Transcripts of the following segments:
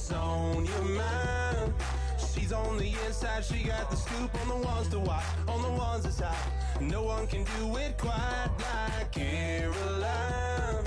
what's on your mind. She's on the inside, she got the scoop on the ones to watch, on the ones that's hot. No one can do it quite like Caroline.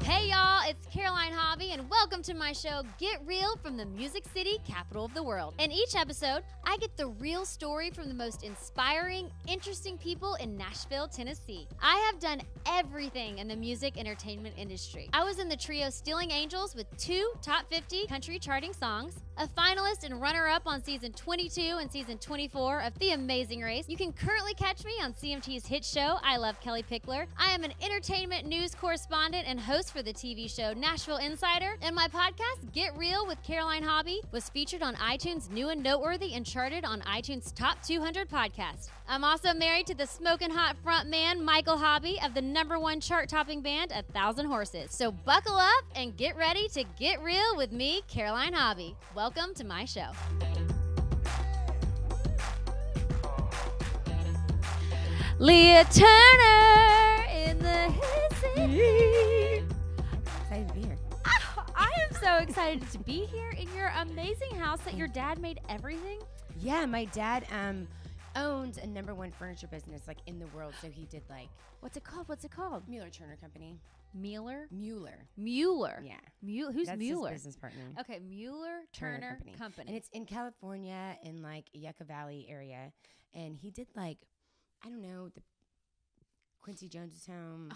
Hey y'all, it's Caroline Hobby and welcome to my show, Get Real from the Music City, capital of the world. In each episode, I get the real story from the most inspiring, interesting people in Nashville, Tennessee. I have done everything in the music entertainment industry. I was in the trio Stealing Angels with 2 top 50 country charting songs, a finalist and runner-up on season 22 and season 24 of The Amazing Race. You can currently catch me on CMT's hit show, I Love Kelly Pickler. I am an entertainment news correspondent and host for the TV show Nashville Insider. And my podcast, Get Real with Caroline Hobby, was featured on iTunes' New and Noteworthy and charted on iTunes' Top 200 podcast. I'm also married to the smoking hot front man, Michael Hobby, of the #1 chart-topping band, 1,000 Horses. So buckle up and get ready to get real with me, Caroline Hobby. Welcome to my show. Leah Turner in the hissy. Excited to be here. I am so excited to be here in your amazing house that your dad made everything. Yeah, my dad owns a #1 furniture business like in the world, so he did like What's it called? Mueller Turner Company. Mueller. Yeah. Who's That's Mueller? his business partner. Okay, Mueller Turner Company. And it's in California in like Yucca Valley area. And he did like, I don't know, the Quincy Jones's home,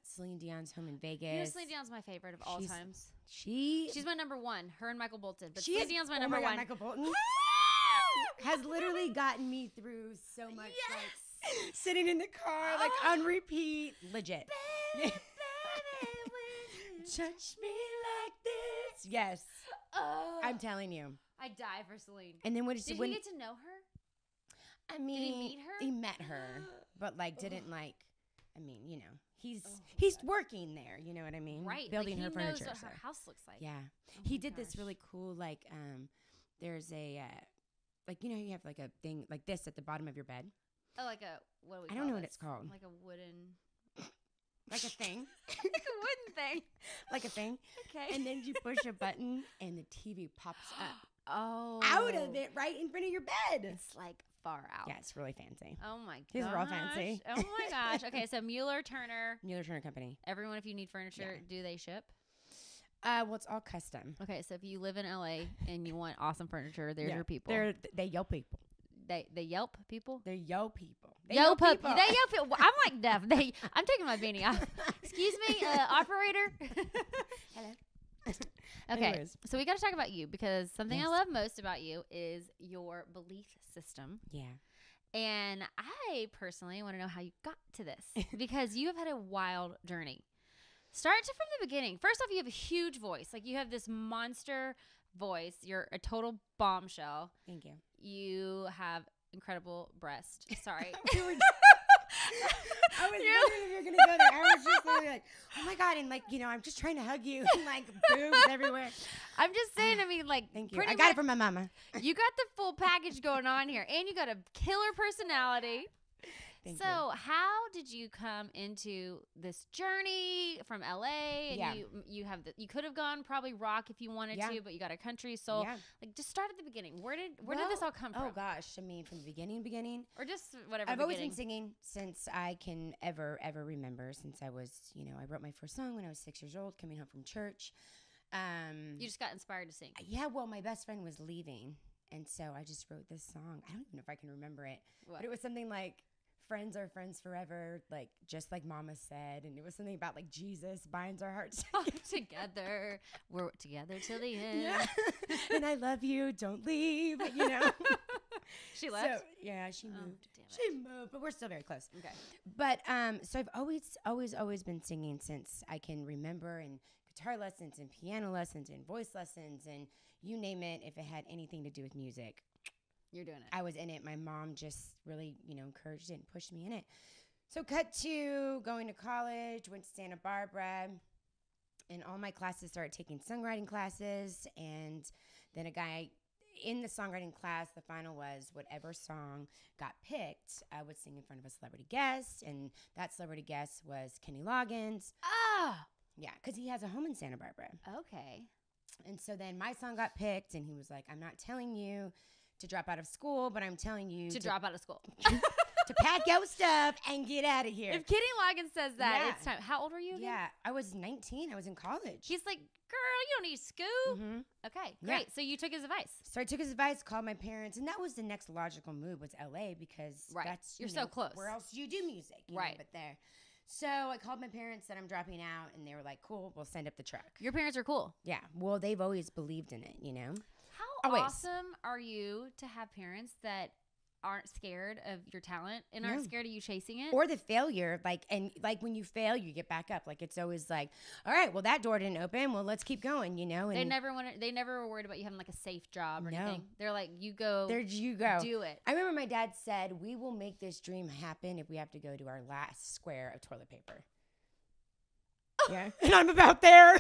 Celine Dion's home in Vegas. You know, Celine Dion's my favorite of all times. She's my #1. Her and Michael Bolton. But Celine Dion's my #1. God, Michael Bolton has literally gotten me through so much. Yes. Like, sitting in the car, like on repeat. Legit. Baby, Touch me like this. Yes. I'm telling you. I die for Celine. And then Did he get to know her? I mean, Did he meet her? He met her, but like didn't like. I mean, you know, he's working there. You know what I mean? Right. Building her he furniture. knows what her house looks like. Yeah. Oh He my did this gosh. really cool like there's a like, you know, you have like a thing like this at the bottom of your bed. Oh, like a what do we I call don't know what this? it's called. Like a wooden. Like a thing. Like a wooden thing. Like a thing. Okay. And then you push a button and the TV pops up Oh. out of it right in front of your bed. It's like far out. Yeah, it's really fancy. Oh my gosh. These are all fancy. Oh my gosh. Okay, so Mueller Turner. Mueller Turner Company. Everyone, if you need furniture, do they ship? Well, it's all custom. Okay, so if you live in LA and you want awesome furniture, there's your people. They Yelp people. They Yelp people? They're Yo people. They Yelp people. I'm like deaf. I'm taking my beanie off. Excuse me, operator. Hello. Okay, Anyways. so we got to talk about you because something I Yes. love most about you is your belief system. Yeah. And I personally want to know how you got to this because you have had a wild journey. Start from the beginning. First off, you have a huge voice. Like you have this monster voice. You're a total bombshell. Thank you. You have incredible breast. Sorry. I was wondering if you were going to go there. I was just like, oh my God. And like, you know, I'm just trying to hug you. And like boobs everywhere. I'm just saying, I mean, like, Thank you. pretty I got it much- from my mama. You got the full package going on here, and you got a killer personality. Thank So, how did you come into this journey from LA? And Yeah. you could have gone probably rock if you wanted Yeah. to, but you got a country soul. Yeah. Like, just start at the beginning. Where did this all come from? Oh gosh. I mean, from the beginning. Or just whatever. I've always been beginning. singing since I can ever remember. Since I was, you know, I wrote my first song when I was 6 years old, coming home from church. You just got inspired to sing. Yeah, well, my best friend was leaving, and so I just wrote this song. I don't even know if I can remember it, What? but it was something like "Friends are friends forever," like just like Mama said, and it was something about like Jesus binds our hearts Together. We're together till the end. Yeah, and I love you. Don't leave. You know. She left? So, yeah, she moved. damn it. She moved, but we're still very close. Okay. But so I've always been singing since I can remember, and guitar lessons and piano lessons and voice lessons and you name it. If it had anything to do with music, You're doing it. I was in it. My mom just really, you know, encouraged it and pushed me in it. So cut to going to college, went to Santa Barbara, and all my classes started taking songwriting classes. And then a guy in the songwriting class, the final was whatever song got picked, I would sing in front of a celebrity guest. And that celebrity guest was Kenny Loggins. Ah, Yeah, because he has a home in Santa Barbara. okay. And so then my song got picked, and he was like, I'm not telling you to drop out of school, but I'm telling you to drop out of school. to pack your stuff and get out of here. If Kenny Loggins says that, it's time. How old were you again? Yeah, I was 19. I was in college. He's like, girl, you don't need school. Mm-hmm. Okay, great. Yeah. So you took his advice. So I took his advice, called my parents, and that was the next logical move was LA because that's You're so close. Where else do you do music? You know, but there. So I called my parents, said I'm dropping out, and they were like, cool, we'll send up the truck. Your parents are cool. Yeah. Well, they've always believed in it, you know? How awesome are you to have parents that aren't scared of your talent and aren't scared of you chasing it? Or the failure, and when you fail, you get back up. Like, it's always like, all right, well, that door didn't open. Well, let's keep going, you know? And they never were worried about you having like a safe job or anything. They're like, you go. There you go. Do it. I remember my dad said, we will make this dream happen if we have to go to our last square of toilet paper. Yeah. And I'm about there.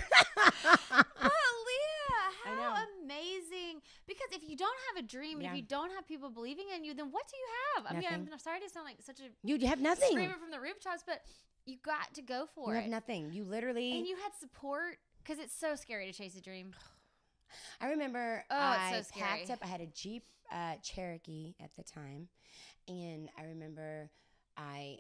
Leah, how amazing. Because if you don't have a dream and if you don't have people believing in you, then what do you have? Nothing. I mean, I'm sorry to sound like such a You have nothing. screaming from the rooftops, but you got to go for it. You have nothing. You literally. And you had support because it's so scary to chase a dream. I remember it's so packed scary. up. I had a Jeep Cherokee at the time. And I remember I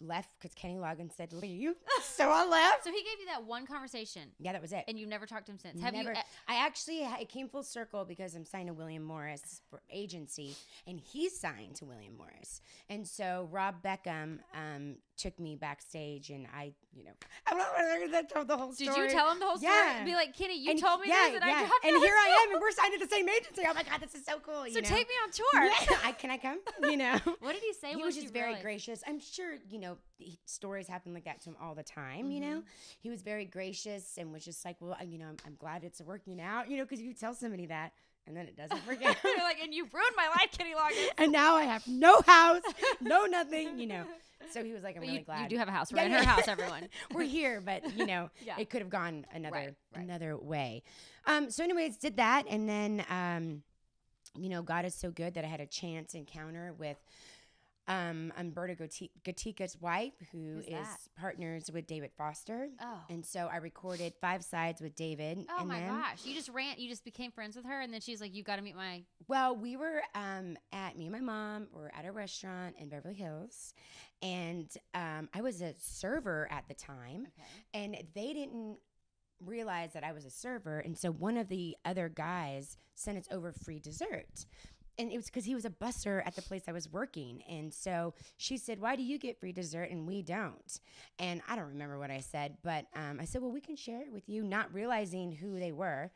left because Kenny Loggins said leave. So I left. So he gave you that one conversation. Yeah, that was it. And you've never talked to him since. It came full circle because I'm signed to William Morris for agency, and he's signed to William Morris. And so Rob Beckham took me backstage, and I'm not going to tell the whole story. Did you tell him the whole story? Yeah. Be like, Kenny, you told me this, and I dropped and out here of I am, school. and we're signed to the same agency. Oh my God, this is so cool. So take me on tour. Yeah, can I come? You know. What did he say? He was just very gracious. I'm sure stories happen like that to him all the time. Mm-hmm. You know, he was very gracious and was just like, well, I'm glad it's working out. Because you tell somebody that and then it doesn't work out. You're like, and you ruined my life, Kenny Loggins. And now I have no house, no nothing. So he was like, I'm really glad. You do have a house. We're in her house, everyone. We're here, but it could have gone another way. So anyways, did that, and then God is so good that I had a chance encounter with Umberto Gatika's wife, who is partners with David Foster. Oh. And so I recorded 5 sides with David. Oh, my gosh. You just became friends with her, and then she's like, you got to meet my... Well, we were me and my mom were at a restaurant in Beverly Hills, and I was a server at the time, and they didn't realize that I was a server, and so one of the other guys sent us over free dessert. And it was because he was a busser at the place I was working. And so she said, why do you get free dessert and we don't? And I don't remember what I said, but I said, well, we can share it with you, not realizing who they were.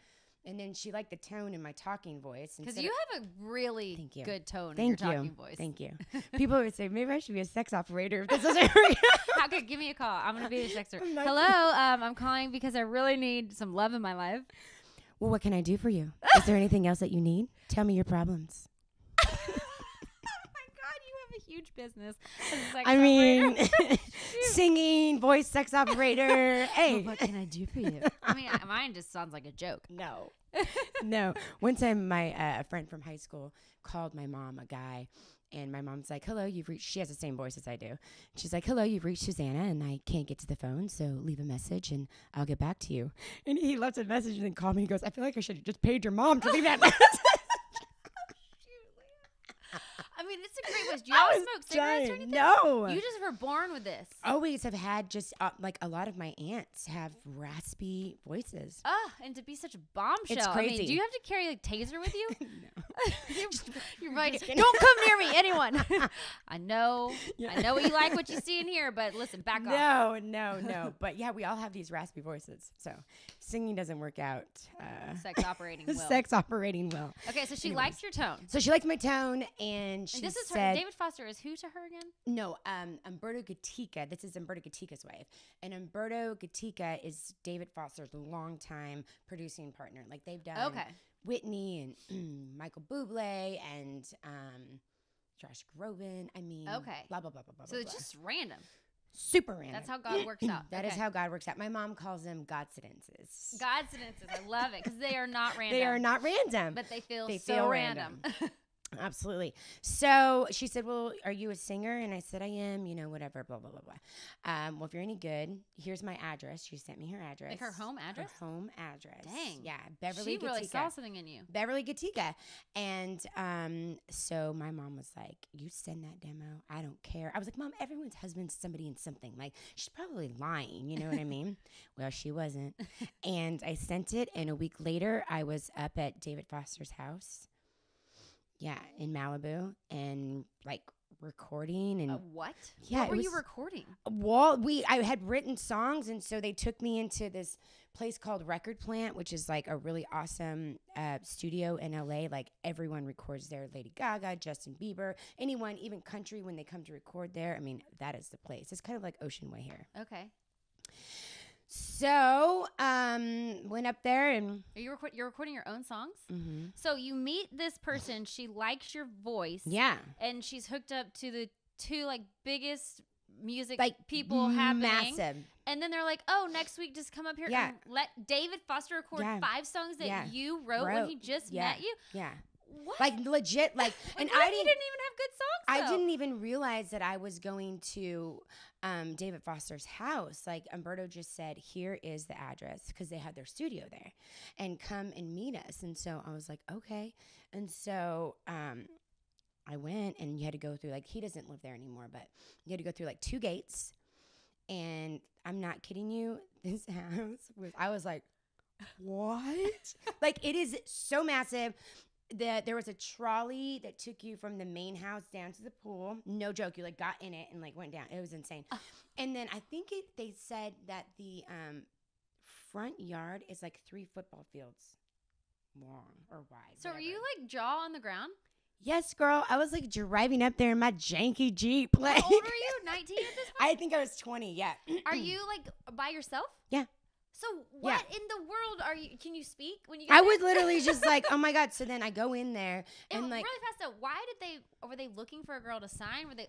And then she liked the tone in my talking voice. Because you have a really good tone in your talking voice. Thank you. People would say, maybe I should be a sex operator if this doesn't work. Okay, give me a call. I'm going to be a sex operator. Hello, I'm calling because I really need some love in my life. Well, what can I do for you? Is there anything else that you need? Tell me your problems. Huge business. Singing, voice sex operator. Hey, well, what can I do for you? I mean, mine just sounds like a joke. No. One time, a friend from high school called my mom a guy, and my mom's like, "Hello, you've reached." She has the same voice as I do. She's like, "Hello, you've reached Susanna, and I can't get to the phone, so leave a message, and I'll get back to you." And he left a message and then called me. He goes, "I feel like I should have just paid your mom to leave that message." I mean, it's a great voice. Do you always smoke cigarettes or anything? No. You just were born with this. Always have had just like a lot of my aunts have raspy voices. And to be such a bombshell. It's crazy. I mean, do you have to carry a taser with you? No. You're like, don't come near me, anyone. I know what you like, what you see in here, but listen, back off. No. But yeah, we all have these raspy voices. So singing doesn't work out. Sex operating will. Sex operating will. Okay, so she likes your tone. So she liked my tone, and she this is said, her. David Foster is who to her again? No, Umberto Gatica. This is Umberto Gatica's wife, and Umberto Gatica is David Foster's longtime producing partner. Like they've done Whitney and Michael Bublé and Josh Groban. I mean, blah blah blah blah blah. So it's just random. Super random. That's how God works out. That is how God works out. My mom calls them Godcidences. Godcidences. I love it because they are not random. They are not random. But they feel so random. Absolutely. So she said, well, are you a singer? And I said, I am, whatever, blah, blah, blah, blah. Well, if you're any good, here's my address. She sent me her address. Like her home address? Her home address. Dang. Yeah. Beverly Gatika. She really saw something in you. Beverly Gatika. And so my mom was like, you send that demo. I don't care. I was like, Mom, everyone's husband's somebody in something. Like, she's probably lying. You know what I mean? Well, she wasn't. And I sent it. And a week later, I was up at David Foster's house. Yeah, in Malibu, and like recording and what? Yeah, what were you recording? Well, I had written songs, and so they took me into this place called Record Plant, which is like a really awesome studio in LA. Like everyone records there. Lady Gaga, Justin Bieber, anyone, even country when they come to record there. I mean, that is the place. It's kind of like Ocean Way here. Okay. So, went up there and... You're recording your own songs? Mm-hmm. So you meet this person, she likes your voice. Yeah. And she's hooked up to the two, like, biggest music like people happening. Massive. And then they're like, oh, next week just come up here and let David Foster record 5 songs that you wrote when he just met you? Yeah. What? Like legit, like, and I didn't even have good songs. I didn't even realize that I was going to David Foster's house. Like Umberto just said, here is the address because they had their studio there, and come and meet us. And so I was like, okay. And so I went, and you had to go through, like, he doesn't live there anymore, but you had to go through like 2 gates. And I'm not kidding you, this house I was like, what? Like, it is so massive. There was a trolley that took you from the main house down to the pool. No joke. You like got in it and like went down. It was insane. And then I think they said that the front yard is like 3 football fields long or wide. So whatever. were you like jaw on the ground? Yes, girl. I was like driving up there in my janky Jeep. Like, how old were you? 19 at this point? I think I was 20. Yeah. Are you like by yourself? Yeah. So what in the world are you? Can you speak when you? I was literally just like, oh my God. So then I go in there and like really fast though. Why did they? Were they looking for a girl to sign? Were they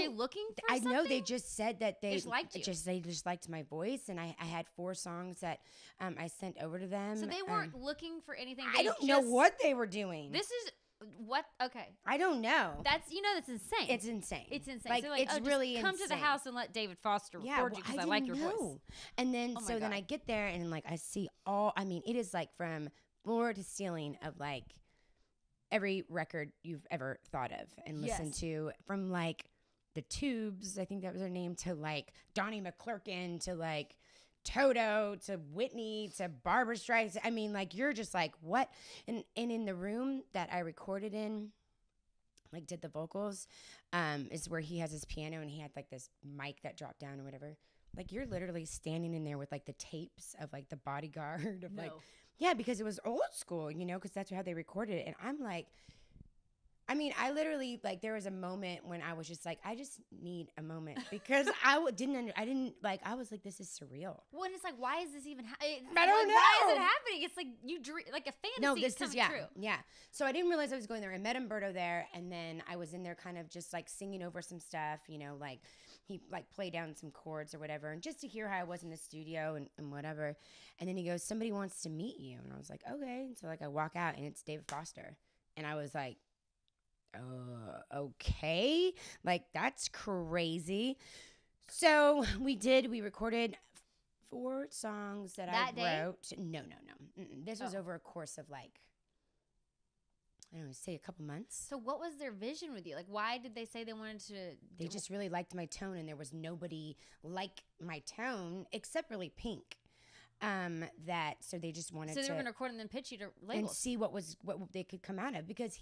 looking for? I something? know they just said that they just liked you. They just liked my voice, and I had 4 songs that I sent over to them. So they weren't looking for anything. I don't know what they were doing. This is. What? Okay. I don't know. That's insane. It's insane. It's insane. Like, so like, it's really just come insane. to the house and let David Foster record you because I like your voice. And then then I get there and like I see it is like from floor to ceiling of like every record you've ever thought of and listened to, from like the Tubes, I think that was her name, to like Donnie McClurkin, to like Toto, to Whitney, to Barbra Streisand. I mean, like, you're just like, what? And in the room that I recorded in, like did the vocals, is where he has his piano and he had like this mic that dropped down or whatever. Like, you're literally standing in there with like the tapes of like the Bodyguard of like, yeah, because it was old school, because that's how they recorded it. And I'm like, I mean, I literally, like, there was a moment when I was just like, I just need a moment, because I was like, this is surreal. Well, and it's like, why is this even happening? I don't know. Why is it happening? It's like you dream, like a fantasy. No, this is true. Yeah. So I didn't realize I was going there. I met Umberto there, and then I was in there kind of just like singing over some stuff, like he like played down some chords or whatever, and just to hear how I was in the studio and whatever. And then he goes, somebody wants to meet you. And I was like, okay. And so like I walk out, and it's David Foster. And I was like, okay, like that's crazy. So we recorded 4 songs that I wrote. No. This was over a course of like, I don't know, say a couple months. So what was their vision with you? Like, why did they say they wanted to? They just really liked my tone, and there was nobody like my tone except really Pink. So they just wanted to. So they were going to record and then pitch you to labels and see what they could come out of, because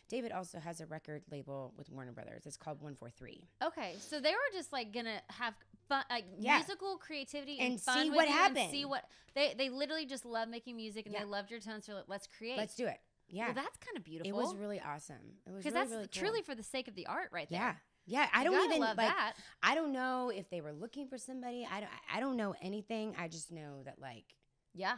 David also has a record label with Warner Brothers. It's called 143. Okay, so they were just like gonna have fun, like musical creativity and fun see with what you happened. And see what they literally just love making music, and they loved your tone. So like, let's create. Let's do it. Yeah, well, that's kind of beautiful. It was really awesome. It was because really that's cool. truly for the sake of the art, right there. Yeah, I don't even love like. That. I don't know if they were looking for somebody. I don't know anything. I just know that like. Yeah.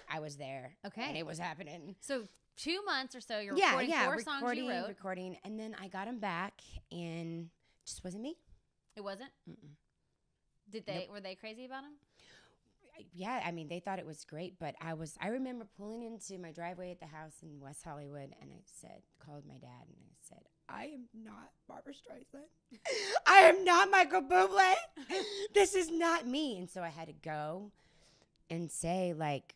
I was there. Okay. And it was happening. So 2 months or so, you're recording 4 songs you wrote. Recording. And then I got them back, and it just wasn't me. It wasn't? Mm-mm. Were they crazy about him? yeah, I mean, they thought it was great, but I remember pulling into my driveway at the house in West Hollywood, and called my dad, and I said, I am not Barbara Streisand. I am not Michael Bublé. This is not me. And so I had to go and say, like,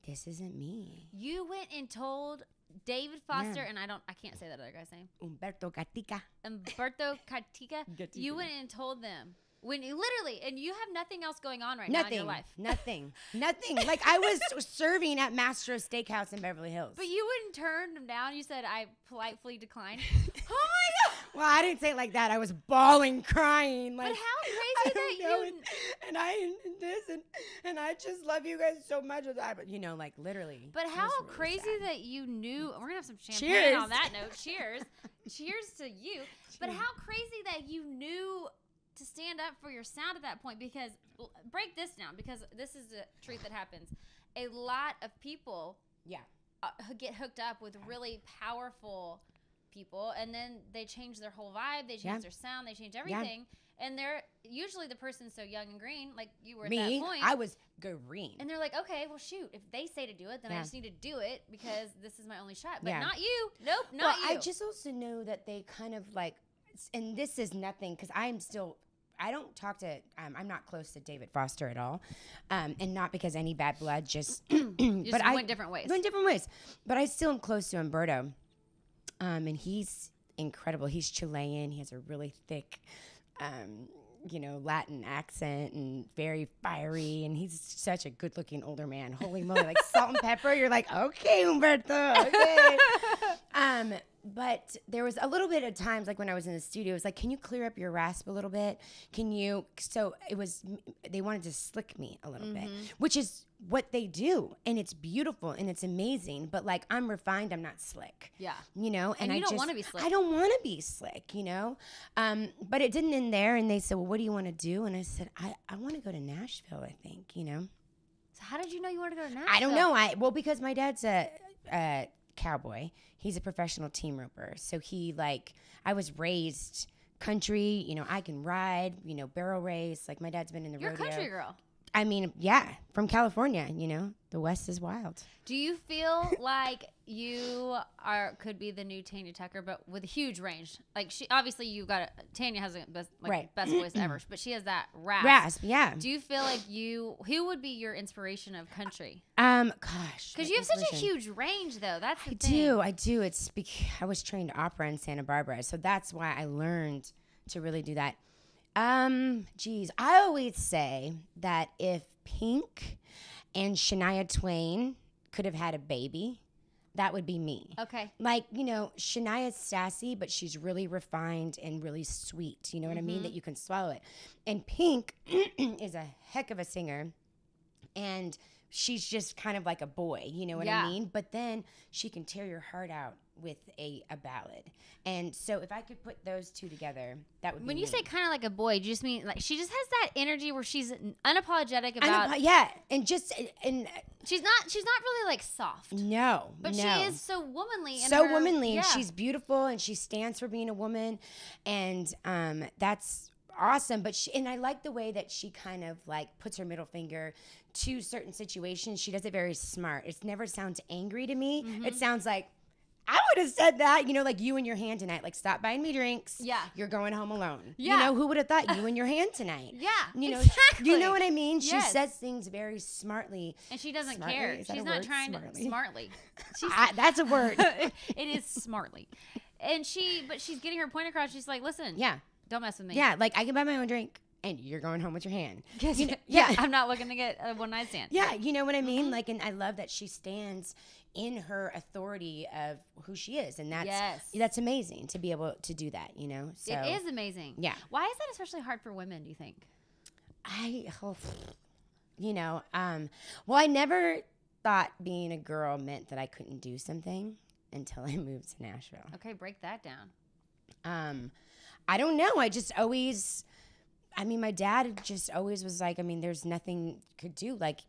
this isn't me. You went and told David Foster, and I can't say that other guy's name. Umberto Gatica. Umberto Gatica. You went and told them. When you literally, and you have nothing else going on now in your life. Nothing. Like, I was serving at Mastro's Steakhouse in Beverly Hills. But you wouldn't turn them down. You said, I politely declined. Oh, my God. Well, I didn't say it like that. I was bawling, crying. Like, but how crazy that you... And I just love you guys so much. But, you know, like, literally. But how really crazy sad. that you knew... We're going to have some champagne Cheers. on that note. Cheers. Cheers to you. But how crazy that you knew... to stand up for your sound at that point, because break this down, because this is the truth that happens. A lot of people get hooked up with really powerful people, and then they change their whole vibe, they change their sound, they change everything, and they're usually the person's so young and green, like you were at that point. I was green. And they're like, okay, well, shoot, if they say to do it, then I just need to do it because this is my only shot. But not you. Nope, not you. I just also know that they kind of like, and this is nothing, because I don't talk to, I'm not close to David Foster at all. And not because any bad blood, just, but I went different ways. Went different ways. But I still am close to Umberto. And he's incredible. He's Chilean. He has a really thick, Latin accent and very fiery. And he's such a good looking older man. Holy moly, like salt and pepper. You're like, okay, Umberto, okay. But there was a little bit of times, like when I was in the studio, it was like, can you clear up your rasp a little bit? So they wanted to slick me a little bit, which is what they do. And it's beautiful and it's amazing. But like, I'm refined, I'm not slick. Yeah. And you don't want to be slick. I don't want to be slick, But it didn't end there. And they said, well, what do you want to do? And I said, I want to go to Nashville, I think, So how did you know you wanted to go to Nashville? I don't know. Because my dad's a cowboy. He's a professional team roper. So I was raised country, I can ride, barrel race. Like my dad's been in the rodeo. You're a country girl. I mean, yeah, from California, the West is wild. Do you feel like you could be the new Tanya Tucker, but with a huge range? Like Tanya has the best voice ever, but she has that rasp. Yeah. Do you feel like who would be your inspiration of country? Gosh. Because you have such a huge range, though. That's the thing. I do. It's because I was trained opera in Santa Barbara, so that's why I learned to really do that. I always say that if Pink and Shania Twain could have had a baby, that would be me. Okay. Like, Shania's sassy, but she's really refined and really sweet. You know what I mean? That you can swallow it. And Pink is a heck of a singer. And she's just kind of like a boy, you know what I mean? But then she can tear your heart out with a ballad. And so if I could put those two together, that would be When you me. say kind of like a boy, do you just mean like she just has that energy where she's unapologetic about and she's not really like soft. No. But she is so womanly. And she's beautiful and she stands for being a woman, and that's awesome. But and I like the way that she kind of like puts her middle finger to certain situations. She does it very smart. It never sounds angry to me. It sounds like, I would have said that, like you and your hand tonight, like stop buying me drinks. Yeah. You're going home alone. Yeah. Who would have thought you and your hand tonight? Yeah. Exactly. You know what I mean? She says things very smartly. And she doesn't care. She's not trying to smartly. That's a word. It is smartly. And she's getting her point across. She's like, listen. Yeah. Don't mess with me. Yeah. Like I can buy my own drink. And you're going home with your hand. I'm not looking to get a one night stand. Yeah, you know what I mean? Like, and I love that she stands in her authority of who she is. And that's amazing to be able to do that, So, it is amazing. Yeah. Why is that especially hard for women, do you think? Well, I never thought being a girl meant that I couldn't do something until I moved to Nashville. Okay, break that down. I don't know. I just always... my dad just always was like, there's nothing you could do. Like,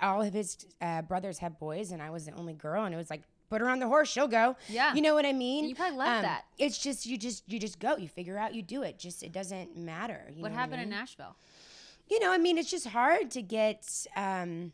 all of his brothers had boys, and I was the only girl, and it was like, put her on the horse, she'll go. Yeah. You know what I mean? And you probably love that. It's just, you just go, you figure out, you do it. Just, it doesn't matter. What happened in Nashville? I mean, it's just hard to get, I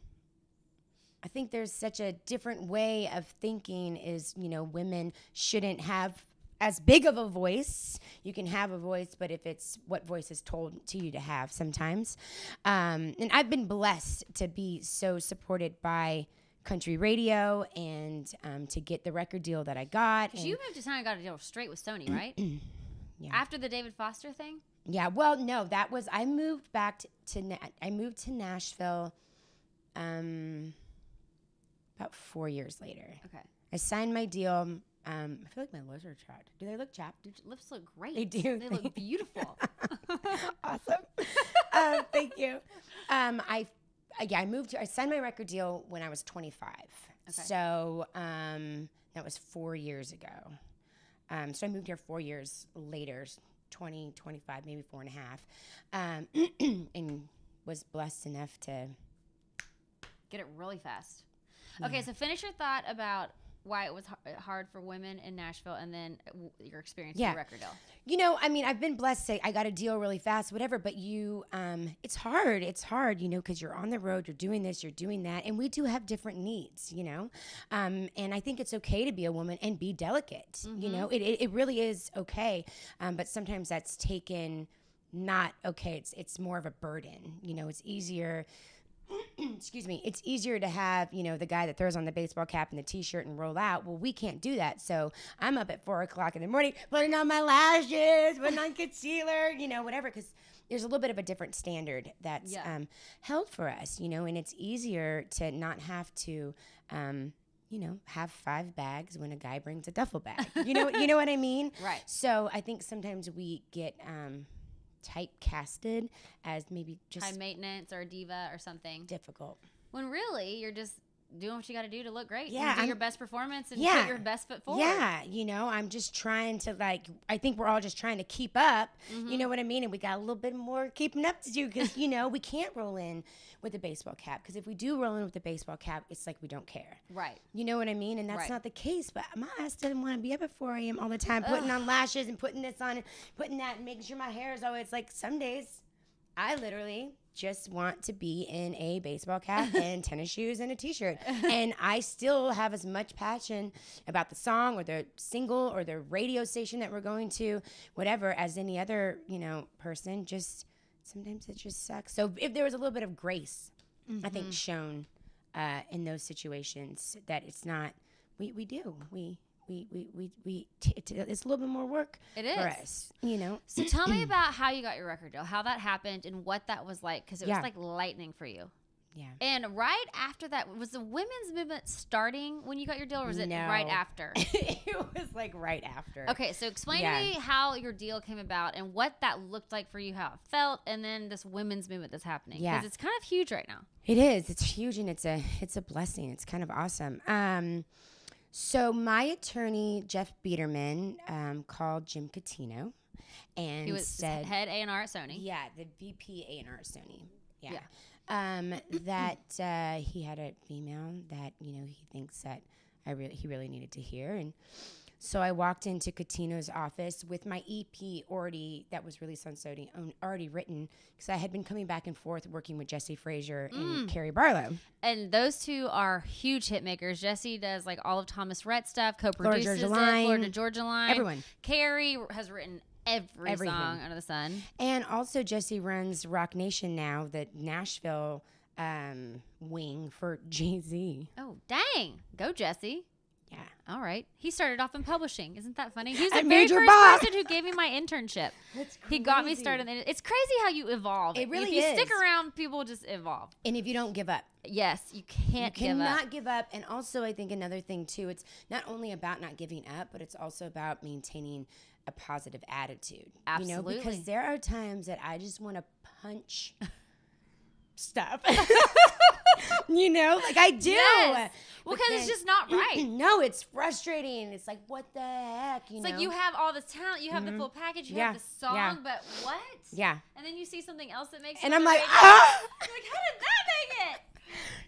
think there's such a different way of thinking is, women shouldn't have as big of a voice. You can have a voice, but if it's what voice is told to you to have sometimes. And I've been blessed to be so supported by country radio and to get the record deal that I got. You moved to town and got a deal straight with Sony, right? Yeah. After the David Foster thing? Yeah, well, no, that was, I moved back I moved to Nashville about 4 years later. Okay. I signed my deal. I feel like my lips are chapped. Do they look chapped? Your lips look great. They do. They look beautiful. Awesome. Thank you. I signed my record deal when I was 25. Okay. So that was 4 years ago. So I moved here 4 years later, 20, 25, maybe 4.5, and was blessed enough to get it really fast. Okay, so finish your thought about why it was hard for women in Nashville, and then your experience with the record deal. I mean, I've been blessed. I got a deal really fast, whatever. But it's hard. It's hard, because you're on the road, you're doing this, you're doing that, and we do have different needs, And I think it's okay to be a woman and be delicate. Mm-hmm. It really is okay. But sometimes that's taken not okay. It's more of a burden. It's easier. Excuse me, it's easier to have, the guy that throws on the baseball cap and the T-shirt and roll out. Well, we can't do that. So I'm up at 4 o'clock in the morning, putting on my lashes, putting on concealer, whatever, because there's a little bit of a different standard that's held for us, and it's easier to not have to, have 5 bags when a guy brings a duffel bag. You know what I mean? Right. So I think sometimes we get typecasted as maybe just high maintenance or a diva or something difficult, when really you're just doing what you got to do to look great. Yeah, and do your best performance and put your best foot forward. Yeah, I'm just trying to I think we're all just trying to keep up. Mm-hmm. You know what I mean? And we got a little bit more keeping up to do because we can't roll in with a baseball cap, because if we do roll in with a baseball cap, it's like we don't care. Right. You know what I mean? And that's not the case. But my ass doesn't want to be up at 4 a.m. all the time, putting on lashes and putting this on and putting that and making sure my hair is always some days I literally just want to be in a baseball cap and tennis shoes and a T-shirt. And I still have as much passion about the song or the single or the radio station that we're going to, whatever, as any other, person. Just sometimes it just sucks. So if there was a little bit of grace, I think, shown in those situations, that it's not, we do. It's a little bit more work for us, So tell me about how you got your record deal, how that happened, and what that was like, because it was like lightning for you. Yeah. And right after that, was the women's movement starting when you got your deal, or was it right after? It was right after. Okay, so explain to me how your deal came about and what that looked like for you, how it felt, and then this women's movement that's happening. Yeah. Because it's kind of huge right now. It is. It's huge, and it's a blessing. It's kind of awesome. So my attorney, Jeff Biederman, called Jim Catino and he was said, head A&R at Sony. Yeah, the VP A&R at Sony. Yeah. That he had a female that, he thinks that he really needed to hear. And so I walked into Catino's office with my EP that was released on Sony, already written, because I had been coming back and forth working with Jesse Frazier and Carrie Barlow. And those two are huge hit makers. Jesse does all of Thomas Rhett stuff, co-produces Florida Georgia Line. Everyone. Carrie has written everything song under the sun. And also Jesse runs Rock Nation now, the Nashville wing for Jay-Z. Oh, dang. Go, Jesse. Yeah. All right. He started off in publishing. Isn't that funny? He's the very first person who gave me my internship. That's crazy. He got me started. It's crazy how you evolve. It really is. If you stick around, people just evolve. And if you don't give up. Yes, you cannot give up. And also, I think another thing, too, it's not only about not giving up, but it's also about maintaining a positive attitude. Absolutely. Because there are times that I just want to punch stuff. I do. Yes. Well, because it's just not right. No, it's frustrating. It's like, what the heck? It's like you have all this talent. You have the full package. You have the song, but what? Yeah. And then you see something else that makes and it. I'm like, ah! Like, how did that make it?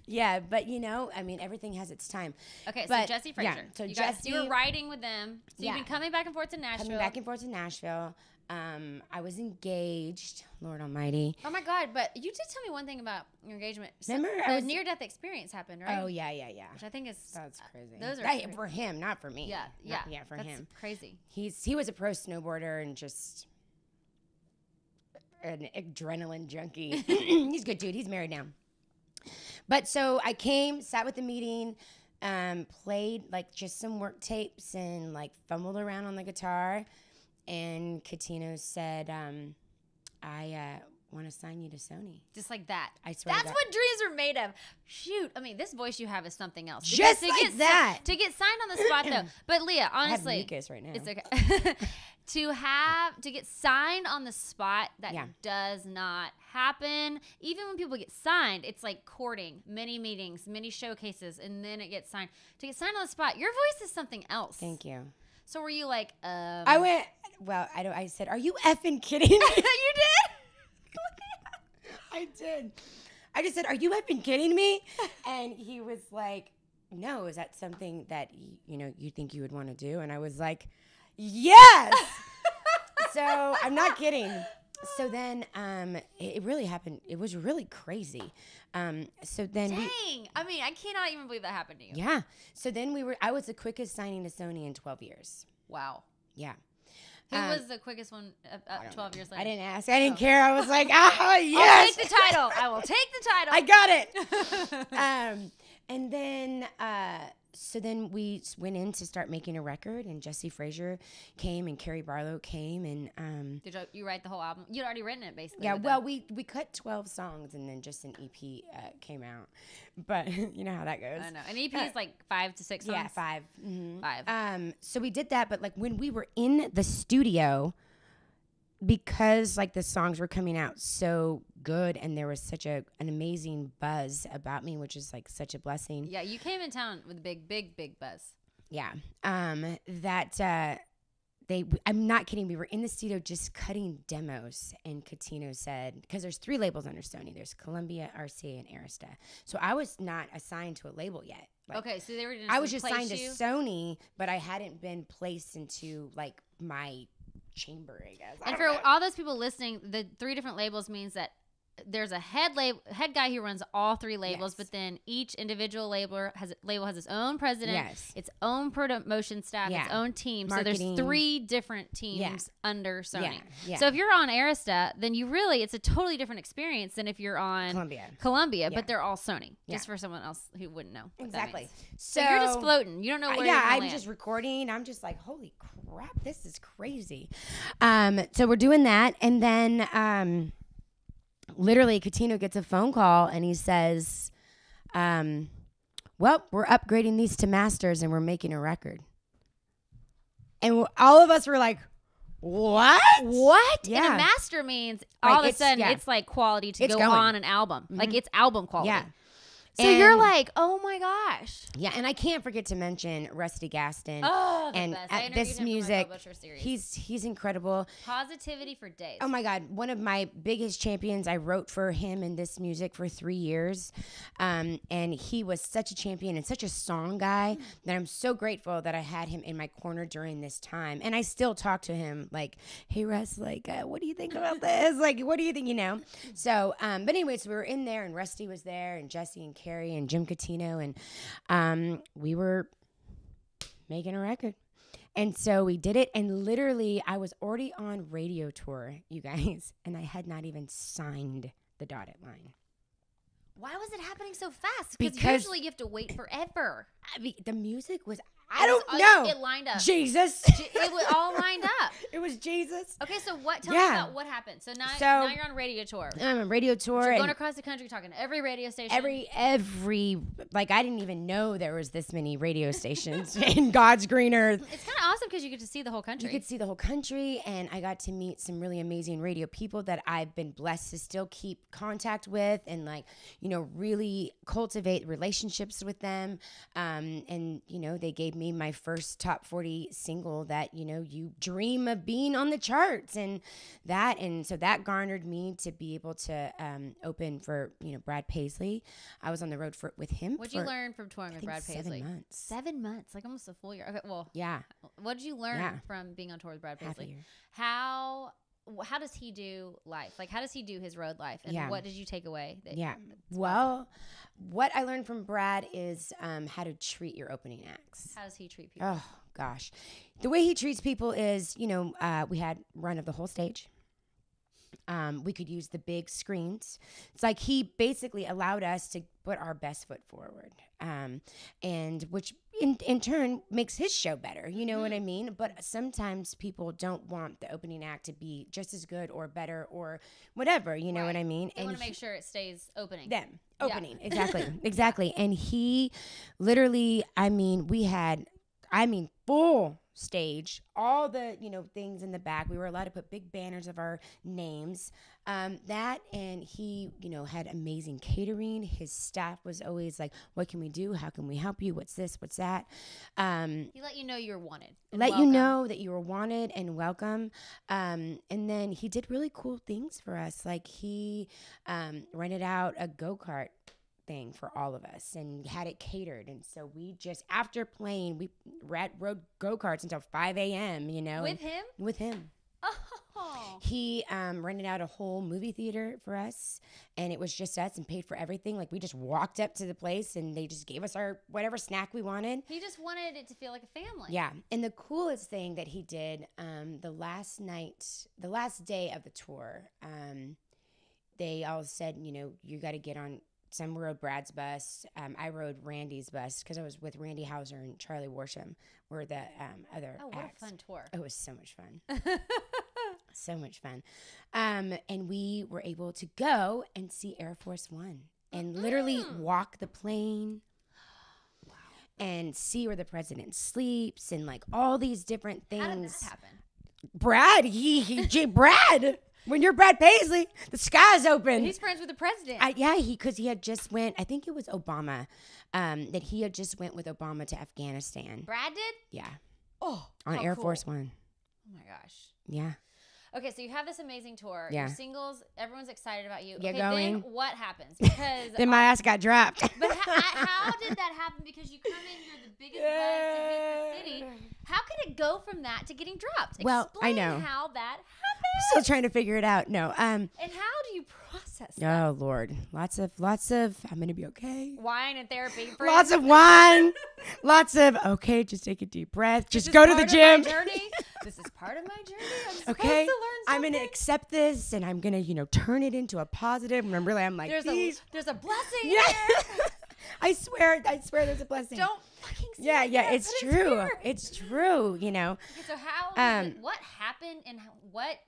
Yeah, but I mean, everything has its time. Okay, But, so Jesse Frazier. yeah, so You were writing with them. So you've Yeah. been coming back and forth to Nashville. Coming back and forth to Nashville. I was engaged. Lord Almighty. Oh my God! But you did tell me one thing about your engagement. Remember, the near-death experience happened, right? Oh yeah. Which I think is That's crazy. Those are for him, not for me. Yeah, Yeah, for that's him. crazy. He was a pro snowboarder and just an adrenaline junkie. He's a good dude. He's married now. But so I came, sat with the meeting, played like just some work tapes and like fumbled around on the guitar. And Catino said, I want to sign you to Sony. Just like that. I swear to That's God. what dreams are made of. Shoot. I mean, this voice you have is something else. Just Because like that. To get signed on the spot, though. But Leah, honestly. I have mucus right now. It's okay. To get signed on the spot, that does not happen. Even when people get signed, it's like courting, many meetings, many showcases, and then it gets signed. To get signed on the spot, your voice is something else. Thank you. So were you like, I went, well, I said, are you effing kidding me? You did? I did. I just said, are you effing kidding me? And he was like, no, is that something that, you think you would want to do? And I was like, yes. So I'm not kidding. So then it really happened. It was really crazy. So then Dang. I mean, I cannot even believe that happened to you. Yeah. So then I was the quickest signing to Sony in 12 years. Wow. Yeah. Who was the quickest one 12 years later? I didn't ask. I didn't care. I was like, yes. I'll take the title. I will take the title. I got it. And then, so then we went in to start making a record, and Jesse Frazier came, and Carrie Barlow came, and Did you write the whole album? You'd already written it, basically. yeah. Well, we cut 12 songs, and then just an EP came out. But you know how that goes. I know. An EP is like 5 to 6 songs. Yeah, 5. Mm-hmm. 5. So we did that, but like when we were in the studio, because like the songs were coming out so good and there was such an amazing buzz about me, which is like such a blessing. Yeah, you came in town with a big buzz. Yeah. I'm not kidding. We were in the studio just cutting demos, and Catino said, because there's 3 labels under Sony. There's Columbia, RCA, and Arista. So I was not assigned to a label yet. Like, Okay, so they were just I was just place signed to you? Sony, but I hadn't been placed into like my chamber, I guess. And for all those people listening, the 3 different labels means that there's a head guy who runs all 3 labels, Yes. but then each individual label has its own president, Yes. its own promotion staff, its Yeah. own team. Marketing. So there's 3 different teams under Sony. Yeah. So if you're on Arista, then it's a totally different experience than if you're on Columbia, Yeah. but they're all Sony. Yeah. Just for someone else who wouldn't know. What Exactly. That means. So you're just floating. You don't know where you're I'm land. just recording. I'm just like, holy crap, this is crazy. So we're doing that, and then literally Catino gets a phone call, and he says, well, we're upgrading these to masters, and we're making a record. And all of us were like, what? What? Yeah. And a master means Like, all of a it's- sudden yeah. it's like quality to It's go going. on an album. Like it's album quality. Yeah. So you're And- like, oh my gosh. Yeah, and I can't forget to mention Rusty Gaston. Oh, the and best. I at interviewed this him for my music, publisher series. he's incredible. Positivity for days. Oh my God, one of my biggest champions. I wrote for him in this music for 3 years, and he was such a champion and such a song guy that I'm so grateful that I had him in my corner during this time. And I still talk to him like, hey Russ, like, what do you think about this? Like, what do you think? So, but anyways, we were in there, and Rusty was there, and Jesse and Carrie and Jim Catino, and we were making a record. And so we did it, and literally I was already on radio tour, you guys, and I had not even signed the dotted line. Why was it happening so fast? Because- usually you have to wait forever. I mean, the music was, I don't It know. It lined up. Jesus. It was all lined up. It was Jesus. Okay, so tell me Yeah. about what happened. So now you're on radio tour. I'm on radio tour. You're and going across the country talking to every radio station. every, like, I didn't even know there was this many radio stations in God's green earth. It's kind of awesome because you get to see the whole country. You could see the whole country, and I got to meet some really amazing radio people that I've been blessed to still keep contact with, and like, really cultivate relationships with them. And they gave me my first top 40 single that, you dream of of being on the charts and so that garnered me to be able to open for, Brad Paisley. I was on the road with him. What'd you learn from touring with Brad Paisley? 7 months. 7 months, like almost a full year. Okay, well, yeah. What did you learn from being on tour with Brad Paisley? Half a year. How does he do life? Like, how does he do his road life? And what did you take away? Well, what I learned from Brad is how to treat your opening acts. How does he treat people? Oh, gosh. The way he treats people is, we had run of the whole stage. We could use the big screens. It's like he basically allowed us to put our best foot forward, and which in turn makes his show better. You know what I mean? But sometimes people don't want the opening act to be just as good or better or whatever. You know what I mean? They want to make sure it stays opening. Opening, exactly. And he literally, we had full stage, all the things in the back. We were allowed to put big banners of our names, and he had amazing catering. His staff was always like, what can we do, how can we help you, what's this, what's that. He let you know you were wanted, you know that you were wanted and welcome. And then he did really cool things for us, like he rented out a go-kart thing for all of us and had it catered, and so we just, after playing, we rode go-karts until 5 a.m. With him. Oh, he rented out a whole movie theater for us, and it was just us, and paid for everything. Like, we just walked up to the place and they just gave us our whatever snack we wanted. He just wanted it to feel like a family. Yeah. And the coolest thing that he did, the last day of the tour, they all said, you got to get on. Some rode Brad's bus. I rode Randy's bus because I was with Randy Houser and Charlie Worsham were the other acts. Oh, what a fun tour. It was so much fun. So much fun. And we were able to go and see Air Force One and literally walk the plane. Wow. And see where the president sleeps and like all these different things. How did that happen? Brad, Brad. When you're Brad Paisley, the sky's open. He's friends with the president. Because he had just went, I think it was Obama, that he had just went with Obama to Afghanistan. Brad did? Yeah. Oh, on Air Force One. Oh my gosh. Yeah. Okay, so you have this amazing tour. Yeah. Your singles, everyone's excited about you. Yeah, okay, going. then what happens? Because then my ass got dropped. But how did that happen? Because you come in, you're the biggest buzz in the city. How could it go from that to getting dropped? Well, Explain I know how that happened. I'm still trying to figure it out. No. And how do you process that? Oh Lord, lots of. I'm gonna be okay. Wine and therapy. Lots of wine. Lots of okay. Just take a deep breath. Just go to the gym. This is part of my journey. I'm supposed okay. to learn something. I'm gonna accept this, and I'm gonna turn it into a positive. And I'm like, there's a blessing. Yeah. Here. I swear there's a blessing. Don't fucking say Yeah, it's true. It's true, Okay, so how what happened and what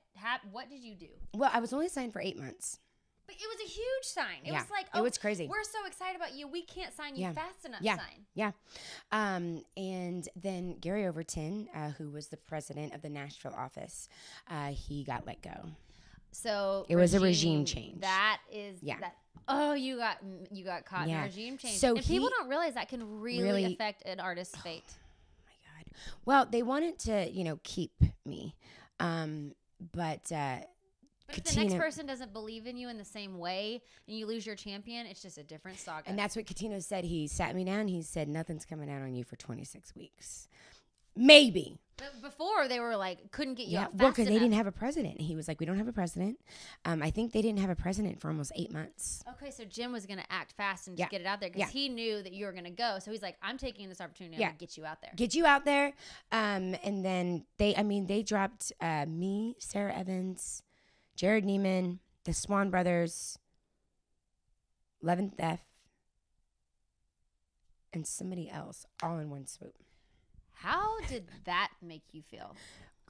did you do? Well, I was only signed for 8 months. But it was a huge sign. It was like, it was crazy. We're so excited about you. We can't sign you fast enough sign. Yeah. And then Gary Overton, who was the president of the Nashville office, he got let go. So it was a regime change. That is that. Oh, you got caught in a regime change. So people don't realize that can really affect an artist's fate. Oh my God. Well, they wanted to, keep me. But if the next person doesn't believe in you in the same way and you lose your champion, it's just a different saga. And that's what Catino said. He sat me down. He said, nothing's coming out on you for 26 weeks. Maybe. But before, they were like, couldn't get you out fast well, because they enough. didn't have a president. He was like, we don't have a president. I think they didn't have a president for almost 8 months. Okay, so Jim was going to act fast and just get it out there because he knew that you were going to go. So he's like, I'm taking this opportunity to get you out there. Get you out there. And then they dropped me, Sarah Evans, Jared Neiman, the Swan Brothers, 11th F, and somebody else all in one swoop. How did that make you feel?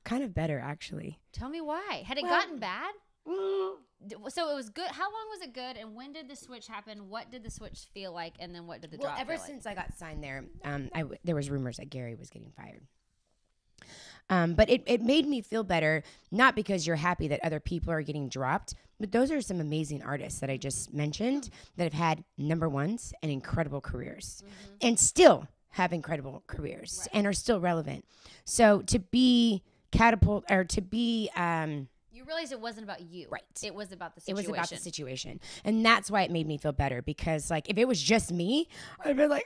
Kind of better, actually. Tell me why. Had it gotten bad? So it was good. How long was it good? And when did the switch happen? What did the switch feel like? And then what did the drop feel like? Ever since I got signed there, there was rumors that Gary was getting fired. But it made me feel better, not because you're happy that other people are getting dropped, but those are some amazing artists that I just mentioned that have had number ones and incredible careers and still have incredible careers and are still relevant. So to be catapult or to be You realized it wasn't about you. Right. It was about the situation. It was about the situation. And that's why it made me feel better, because like if it was just me, I'd be like,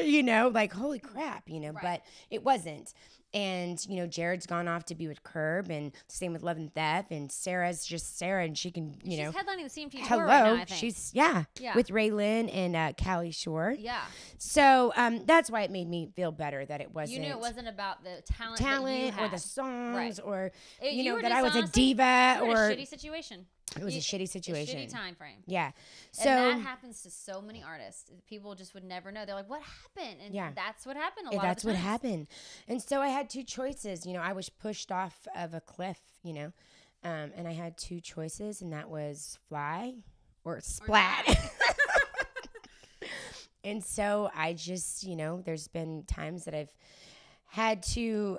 you know, like holy crap, you know, Right. but it wasn't. And, you know, Jared's gone off to be with Curb, and same with Love and Theft, and Sarah's just Sarah, and she can, you know. She's headlining the CMT tour Hello. right now, I think. She's, Yeah. with Raylan and Callie Shore. Yeah. So that's why it made me feel better that it wasn't. You knew it wasn't about the talent that you had. or the songs Right. or, You you know, were that just I was a honestly- diva you were in or. a shitty situation. It was a shitty situation. A shitty time frame. Yeah. So And that happens to so many artists. People just would never know. They're like, what happened? And Yeah. that's what happened a lot that's of the what times. happened. And so I had two choices. You know, I was pushed off of a cliff, you know, and I had two choices, and that was fly or splat. And so I just, you know, there's been times that I've had to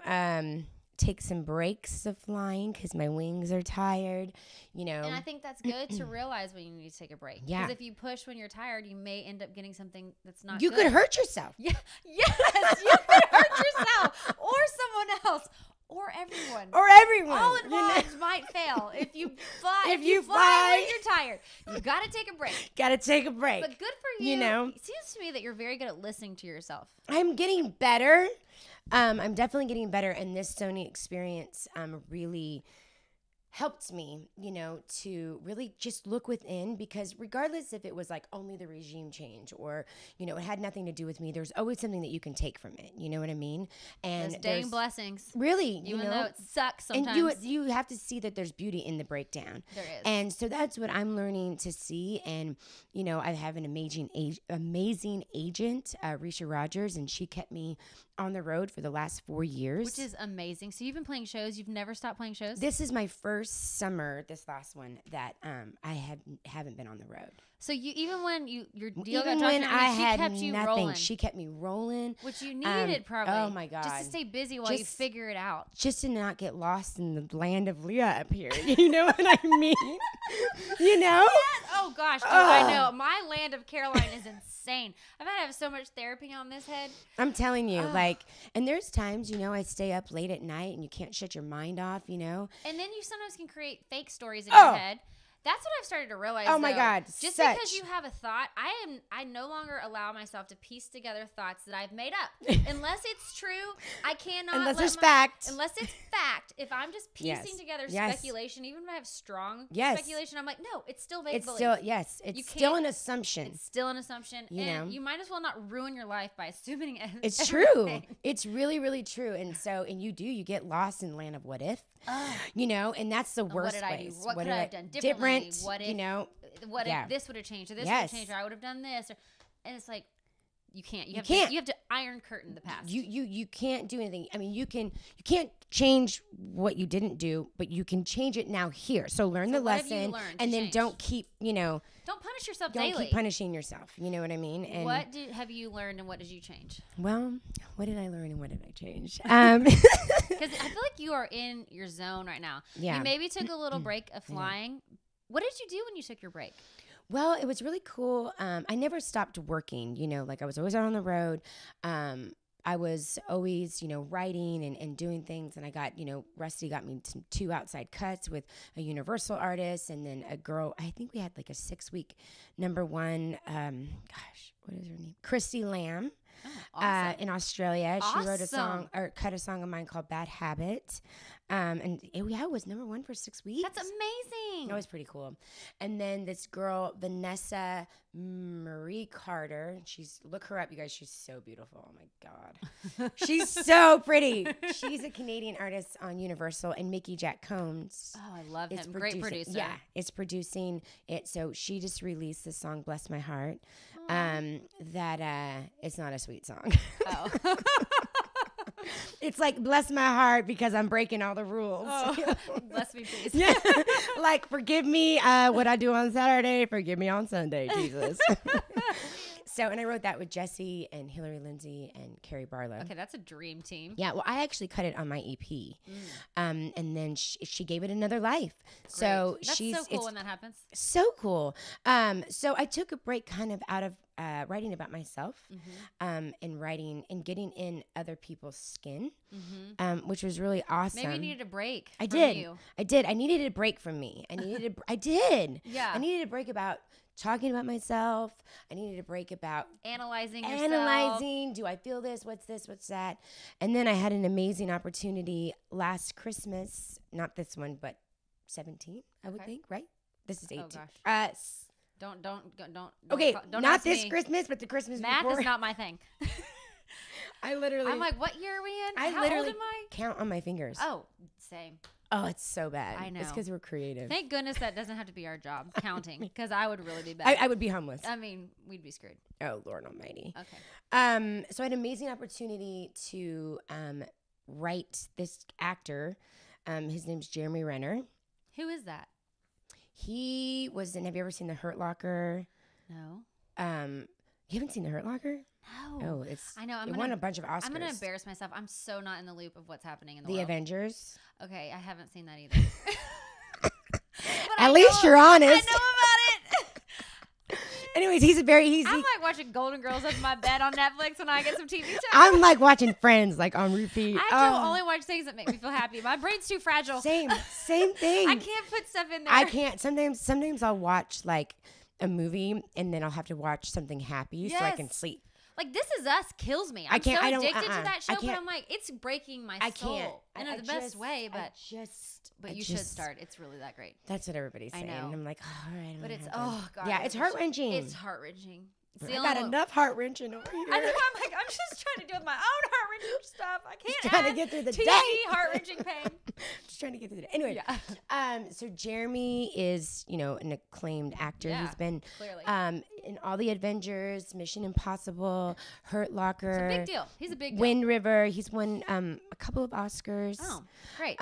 take some breaks of flying because my wings are tired, you know. And I think that's good to realize when you need to take a break. Yeah. Because if you push when you're tired, you may end up getting something that's not You good. could hurt yourself. Yeah. Yes, you could hurt yourself or someone else or everyone. Or everyone. All you know? involved might fail if you fly. If If you you fly fly- when you're tired, you got to take a break. Gotta take a break. But good for you. You know. It seems to me that you're very good at listening to yourself. I'm getting better. I'm definitely getting better, and this Sony experience really helped me, you know, to really just look within, because regardless if it was like only the regime change or, you know, it had nothing to do with me, there's always something that you can take from it. You know what I mean? And Those dang blessings. really, Even you know, though it sucks sometimes. and you have to see that there's beauty in the breakdown. There is. And so that's what I'm learning to see. And, you know, I have an amazing agent, Risha Rogers, and she kept me on the road for the last 4 years. Which is amazing. So you've been playing shows. You've never stopped playing shows? This is my first summer, this last one, that I haven't been on the road. So you even when your deal Even got when dropped, I she had kept you nothing, rolling. she kept me rolling. Which you needed probably. Oh my Just God. to stay busy while you Just- figure it out. Just to not get lost in the land of Leah up here. You know what I mean? You know? Oh gosh, dude, I know. My land of Caroline is insane. I've had to have so much therapy on this head. I'm telling you, like, and there's times, you know, I stay up late at night and you can't shut your mind off, you know? And then you sometimes can create fake stories in Oh. your head. That's what I've started to realize. Oh my though. God, Just such. because you have a thought, I no longer allow myself to piece together thoughts that I've made up. Unless it's true, I cannot. Unless let there's fact. Unless it's fact. If I'm just piecing Yes. together Yes. speculation, even if I have strong Yes. speculation, I'm like, no, it's still vague It's belief. still, yes, You it's still can't- an assumption. It's still an assumption. You and know? you might as well not ruin your life by assuming It's everything. true. It's really, really true. And so, and you get lost in the land of what if, you know, and that's the What worst did I do? place. What could did I have done differently? What you if- know, What Yeah. if this would have changed, or this would Yes. have changed, or I would have done this, and it's like you can't. You can't. have to iron curtain the past. you can't do anything. I mean, you can't change what you didn't do, but you can change it now here. So learn the what have you lesson, learned to and then change? don't keep, you know, Don't punish yourself don't daily. keep punishing yourself. You know what I mean? And What have you learned, and what did you change? well, what did I learn and what did I change? Because I feel like you are in your zone right now. Yeah. You maybe took a little break of flying. What did you do when you took your break? Well, it was really cool. I never stopped working, you know, like I was always out on the road. I was always, you know, writing and doing things. And I got, you know, Rusty got me two outside cuts with a Universal artist and then a girl. I think we had like a 6-week #1, what is her name? Christy Lamb. Oh, awesome. In Australia. She wrote a song Awesome. or cut a song of mine called Bad Habit. And it was #1 for 6 weeks. That's amazing. That was pretty cool. And then this girl, Vanessa Marie Carter, look her up, you guys. She's so beautiful. Oh my God. She's so pretty. She's a Canadian artist on Universal, and Mickey Jack Combs. Oh, I love is him. Great producing- producer. Yeah, is producing it. So she just released the song "Bless My Heart." That it's not a sweet song. Oh. It's like "Bless My Heart" because I'm breaking all the rules. Oh. Bless me, please. Yeah, like forgive me what I do on Saturday, forgive me on Sunday, Jesus. So, and I wrote that with Jesse and Hillary Lindsay and Carrie Barlow. Okay, that's a dream team. Yeah, well, I actually cut it on my EP, and then she gave it another life. So Great. That's so cool when that happens. so cool. So I took a break kind of out of writing about myself, and writing and getting in other people's skin, which was really awesome. Maybe you needed a break. I from did. You. I did. I needed a break from me. I did. Yeah. I needed a break about talking about myself. I needed a break about Analyzing yourself. analyzing. Do I feel this? What's this? What's that? And then I had an amazing opportunity last Christmas. Not this one, but 17, I would think, right? This is 18. Oh, gosh. Don't Okay, don't not ask this me. Christmas, but the Christmas Math before. is not my thing. I'm like, what year are we in? I How literally old am I? count on my fingers. Oh, same. Oh, it's so bad. I know. It's because we're creative. Thank goodness that doesn't have to be our job, counting, because I would really be bad. I would be homeless. I mean, we'd be screwed. Oh, Lord Almighty. Okay. So I had an amazing opportunity to write this actor. His name's Jeremy Renner. Who is that? He was in. Have you ever seen The Hurt Locker? No. You haven't seen The Hurt Locker? No. Oh, it's. I know. It won a bunch of Oscars. I'm gonna embarrass myself. I'm so not in the loop of what's happening in the The world. Avengers. Okay, I haven't seen that either. At least you're honest. I know about it. Anyways, he's I'm like watching Golden Girls up in my bed on Netflix when I get some TV time. I'm like watching Friends, like on repeat. I do only watch things that make me feel happy. My brain's too fragile. Same thing. I can't put stuff in there. I can't. Sometimes I'll watch like a movie and then I'll have to watch something happy so I can sleep. Like This Is Us kills me. I can't. So I don't. addicted to that show, I but can't. I'm like, it's breaking my I soul. can't. In the best way, but you should start. It's really that great. That's what everybody's saying. know. And I'm like, oh, all right. But it's God. Yeah, it's heart wrenching. It's heart wrenching. I got enough heart wrenching over here. I know. I'm like, I'm just trying to deal with my own heart wrenching stuff. I can't. Just trying to get through the TV day. heart wrenching pain. Just trying to get through the day. Anyway, so Jeremy is, an acclaimed actor. Yeah, He's been clearly in all the Adventures, Mission Impossible, Hurt Locker. It's a big deal. He's a big deal. Wind River. He's won a couple of Oscars. Oh, great.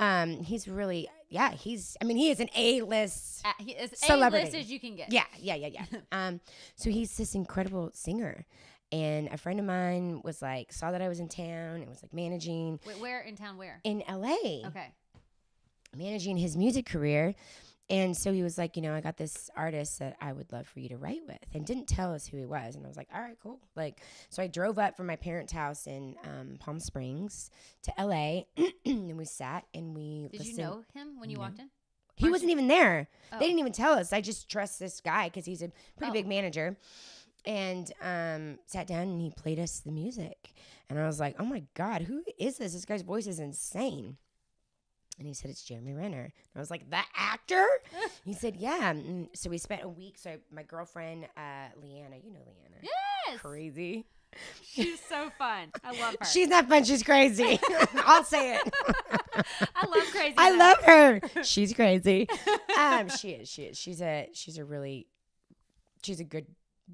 He's really, he is an A-list He is celebrity. A-list as you can get. Yeah. So he's this incredible singer. And a friend of mine was like, saw that I was in town and was like managing. Wait, where in town? Where? In LA. Okay. Managing his music career. And so he was like, I got this artist that I would love for you to write with, and didn't tell us who he was. And I was like, all right, cool. So I drove up from my parents' house in Palm Springs to LA, and we sat and we Did listened. you know him when you walked in? He wasn't even there. Oh. They didn't even tell us. I just trust this guy because he's a pretty big manager. And sat down and he played us the music. And I was like, oh my God, who is this? This guy's voice is insane. And he said, it's Jeremy Renner. And I was like, the actor? He said, yeah. And so we spent a week. So my girlfriend, Leanna, you know Leanna. Yes. Crazy. She's so fun. I love her. She's not fun. She's crazy. I'll say it. I love crazy. I love her. She's crazy. She is. She's a good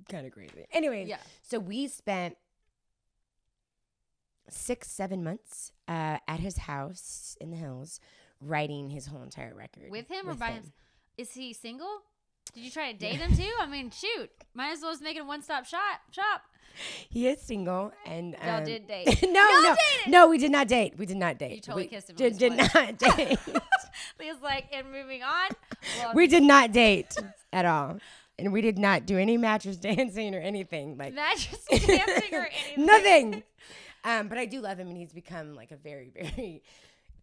kind of crazy. Anyways, so we spent 6-7 months at his house in the hills writing his whole entire record. With him or by him? Is he single? Did you try to date him too? I mean, shoot. Might as well just make it a one-stop shop. He is single, and y'all did date. No, we did not date. We did not date. You totally kissed him. Did not date. Leah's like, and moving on. Well, we did not date at all. And we did not do any mattress dancing or anything. Mattress dancing or anything. Nothing. But I do love him, and he's become like a very, very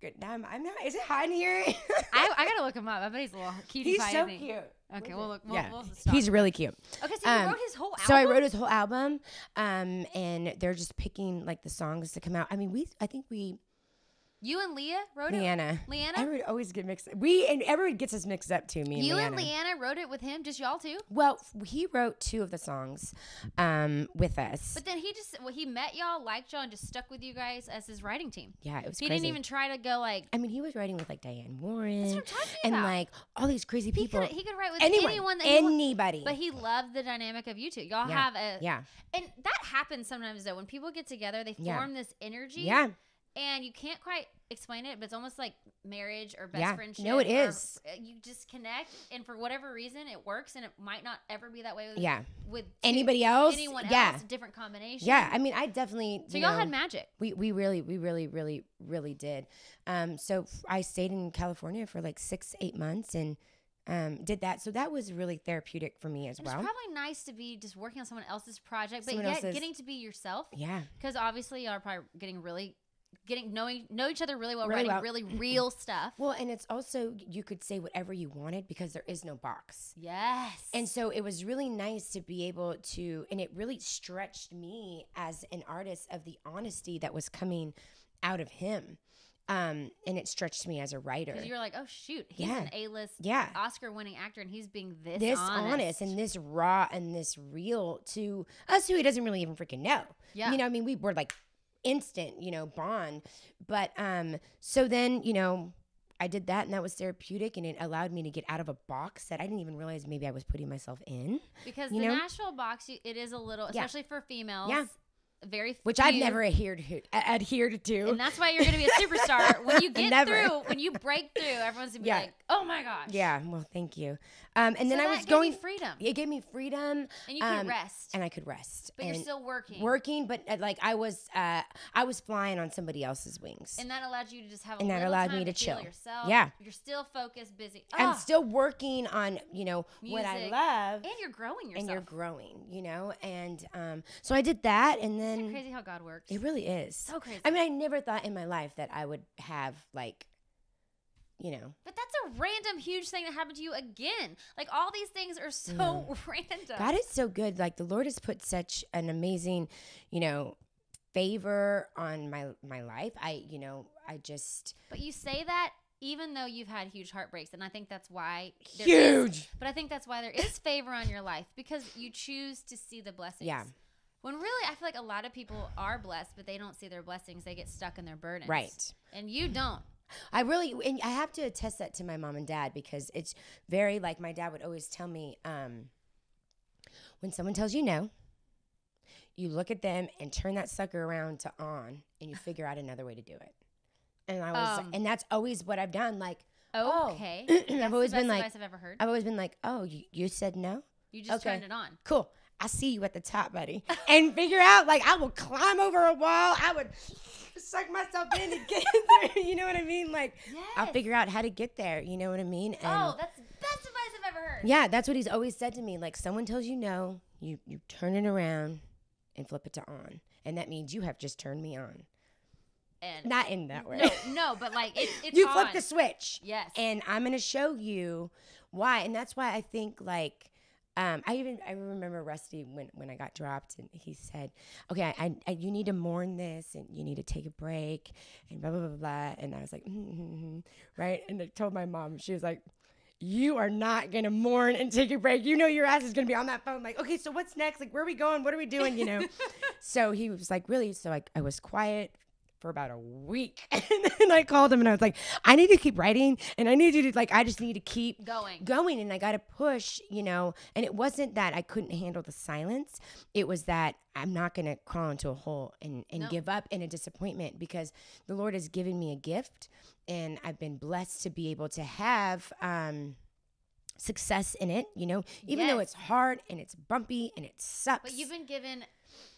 good. I'm not. Is it hot in here? I gotta look him up. I bet he's a little cutie pie. He's so cute. Okay, we'll look. Yeah, we'll stop. he's really cute. Okay, so you wrote his whole album. So I wrote his whole album, and they're just picking like the songs to come out. I mean, I think You and Leah wrote Leanna. it? Leanna? Everyone always get mixed. And everyone gets us mixed up too, me and Leanna. You and Leanna wrote it with him? Just y'all two? Well, he wrote 2 of the songs with us. But then he met y'all, liked y'all, and just stuck with you guys as his writing team. Yeah, it was He crazy. didn't even try to go like... I mean, he was writing with like Diane Warren. That's what I'm talking and about. like all these crazy people. He could write with anyone that anybody. But he loved the dynamic of you two. Y'all have a... Yeah. And that happens sometimes, though. When people get together, they form this energy. Yeah. And you can't quite explain it, but it's almost like marriage or best friendship. No, it is. You just connect, and for whatever reason, it works, and it might not ever be that way with anybody else. Anyone else, different combination. Yeah, I mean, I definitely. So y'all had magic. We really did. So I stayed in California for like 6-8 months, and did that. So that was really therapeutic for me as and well. It's probably nice to be just working on someone else's project, but Someone yet else's- getting to be yourself. Yeah. Because obviously y'all are probably know each other really well, Really writing well. really real stuff. Well, and it's also, you could say whatever you wanted because there is no box. Yes. And so it was really nice to be able to, and it really stretched me as an artist of the honesty that was coming out of him. And it stretched me as a writer. Because you're like, oh, shoot, he's Yeah. an A-list Yeah. Oscar-winning actor, and he's being this honest and this raw and this real to us who he doesn't really even freaking know. Yeah. You know, I mean, we were like instant, you know, bond. But so then, you know, I did that, and that was therapeutic, and it allowed me to get out of a box that I didn't even realize maybe I was putting myself in. Because you the know? Nashville box, it is a little, especially for females, Yeah. very Which few. I've never adhered to. And that's why you're going to be a superstar. When you get Never. through, when you break through, everyone's going to be Yeah. like, oh my gosh. Yeah, well, thank you. And then So I that was gave going you freedom. It gave me freedom, And you could rest. and I could rest. But and you're still working. working, but like I was flying on somebody else's wings. And that allowed you to just have a And that little allowed time me to feel chill. yourself. Yeah. You're still focused, busy. I'm Ah, still working on, you know, what I music. love, And you're growing yourself. and you're growing, you know, and so I did that, and Isn't then it crazy how God works? it really is So crazy. I mean, I never thought in my life that I would have like, you know, But that's a random huge thing that happened to you again. Like all these things are so random. God is so good. Like the Lord has put such an amazing, you know, favor on my life. I just But you say that even though you've had huge heartbreaks, and I think that's why But I think that's why there is favor on your life, because you choose to see the blessings. Yeah. When really, I feel like a lot of people are blessed, but they don't see their blessings. They get stuck in their burdens. Right. And you don't. and I have to attest that to my mom and dad, because it's very, like, my dad would always tell me, when someone tells you no, you look at them and turn that sucker around to on, and you figure out another way to do it. And I was, and that's always what I've done. Like, Okay. I've always been like, advice I've ever heard. I've always been like, oh, you said no? You just okay. turned it on. Cool. I see you at the top, buddy. And figure out, like, I will climb over a wall. I would suck myself in to get there. You know what I mean? Like, I'll Yes. figure out how to get there. You know what I mean? And That's the best advice I've ever heard. yeah, that's what he's always said to me. Like, someone tells you no, you turn it around and flip it to on. And that means you have just turned me on. And Not in that way. no, but like it's You on. flip the switch. Yes. And I'm going to show you why. And that's why I think, like, I remember Rusty when I got dropped, and he said, okay, I you need to mourn this, and you need to take a break, and blah, blah, blah, blah. And I was like, right? And I told my mom, she was like, you are not going to mourn and take a break. You know your ass is going to be on that phone like, okay, so what's next? Like, where are we going? What are we doing? You know? So he was like, really? So I was quiet for about a week. And then I called him and I was like, I need to keep writing, and I need you to, like, I just need to keep going, and I got to push, you know. And it wasn't that I couldn't handle the silence. It was that I'm not going to crawl into a hole and give up in a disappointment, because the Lord has given me a gift, and I've been blessed to be able to have success in it, you know, even though it's hard and it's bumpy and it sucks. But you've been given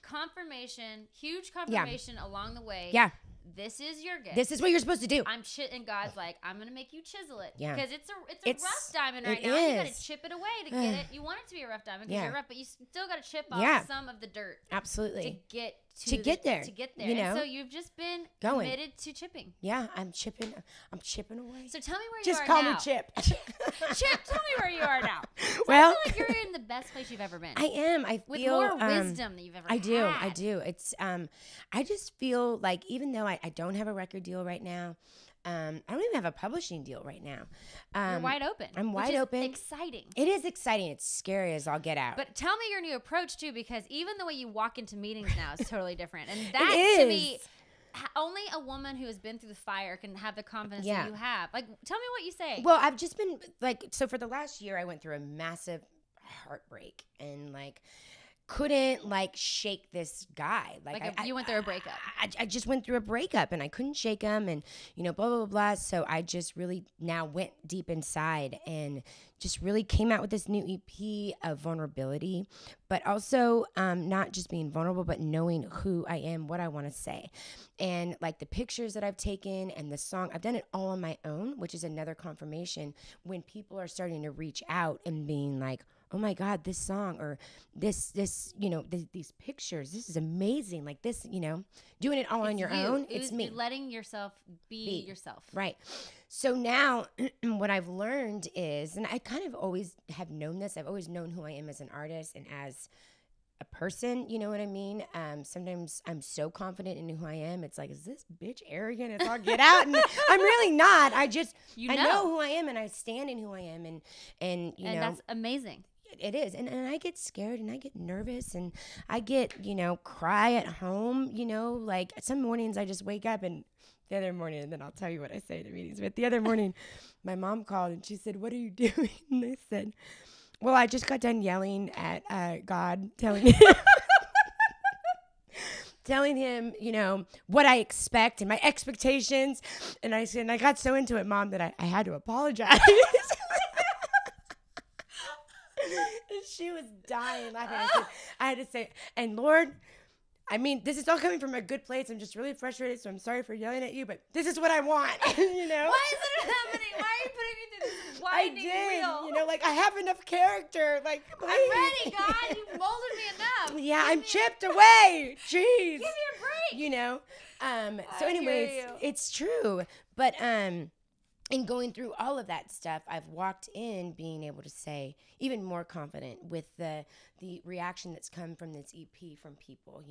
confirmation, huge confirmation along the way. Yeah. This is your gift. This is what you're supposed to do. And God's like, I'm gonna make you chisel it. Yeah. Because it's a rough diamond right it now. You gotta is. chip it away to get it. You want it to be a rough diamond because Yeah. you're rough, but you still gotta chip off some of the dirt Absolutely. to get there. To get there. You know? And so you've just been Going. committed to chipping. Yeah, I'm chipping away. So tell me where Just you are call now. me Chip. Chip, tell me where you are now. So Well, I feel like you're in the best place you've ever been. I am. I with feel more wisdom than you've ever I do. had. I do. It's I just feel like, even though I don't have a record deal right now, I don't even have a publishing deal right now. You're wide open. I'm which wide is open. Exciting. It is exciting. It's scary as all get out. But tell me your new approach too, because even the way you walk into meetings now is totally different. And that It to is. me, only a woman who has been through the fire can have the confidence that you have. Like, tell me what you say. Well, I've just been like, so for the last year, I went through a massive heartbreak and like couldn't like shake this guy. You went through a breakup. I just went through a breakup and I couldn't shake him, and blah blah blah blah. So I just really now went deep inside and just really came out with this new EP of vulnerability, but also not just being vulnerable, but knowing who I am, what I want to say, and like the pictures that I've taken and the song. I've done it all on my own, which is another confirmation when people are starting to reach out and being like, oh my God, this song or this, these pictures, this is amazing. Like this, doing it all on your own. It's me. Letting yourself be yourself. Right. So now what I've learned is, and I kind of always have known this, I've always known who I am as an artist and as a person, you know what I mean? Sometimes I'm so confident in who I am. It's like, is this bitch arrogant? It's all get out. And I'm really not. I know who I am and I stand in who I am. And that's amazing. It is. And I get scared and I get nervous and I get, cry at home, like some mornings I just wake up and the other morning, and then I'll tell you what I say in meetings, but the other morning my mom called and she said, what are you doing? And I said, well, I just got done yelling at God, telling him, what I expect and my expectations. And I said, and I got so into it, Mom, that I had to apologize. And she was dying laughing. I had to say, and Lord, I mean, this is all coming from a good place. I'm just really frustrated, so I'm sorry for yelling at you, but this is what I want, Why is it happening? Why are you putting me through this? Why I did, I have enough character. Like, I'm ready, God. You molded me enough. Yeah, I'm chipped away. Jeez. Give me a break. So anyways, it's true. But in going through all of that stuff, I've walked in being able to say, even more confident with the reaction that's come from this EP from people,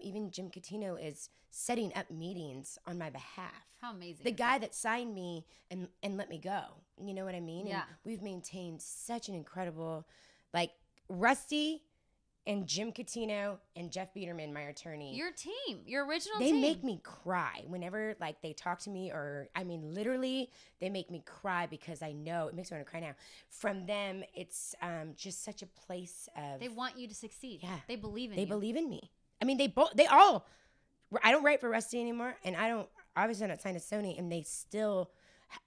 Even Jim Catino is setting up meetings on my behalf. How amazing. The guy that signed me and let me go. You know what I mean? Yeah. And we've maintained such an incredible, like, Rusty and Jim Catino and Jeff Biederman, my attorney. Your team, your original team. They make me cry whenever, like, they talk to me literally, they make me cry because I know, it makes me want to cry now. From them, it's just such a place of... They want you to succeed. Yeah. They believe in you. They believe in me. I mean, they all... I don't write for Rusty anymore, and obviously I'm not signed to Sony, and they still...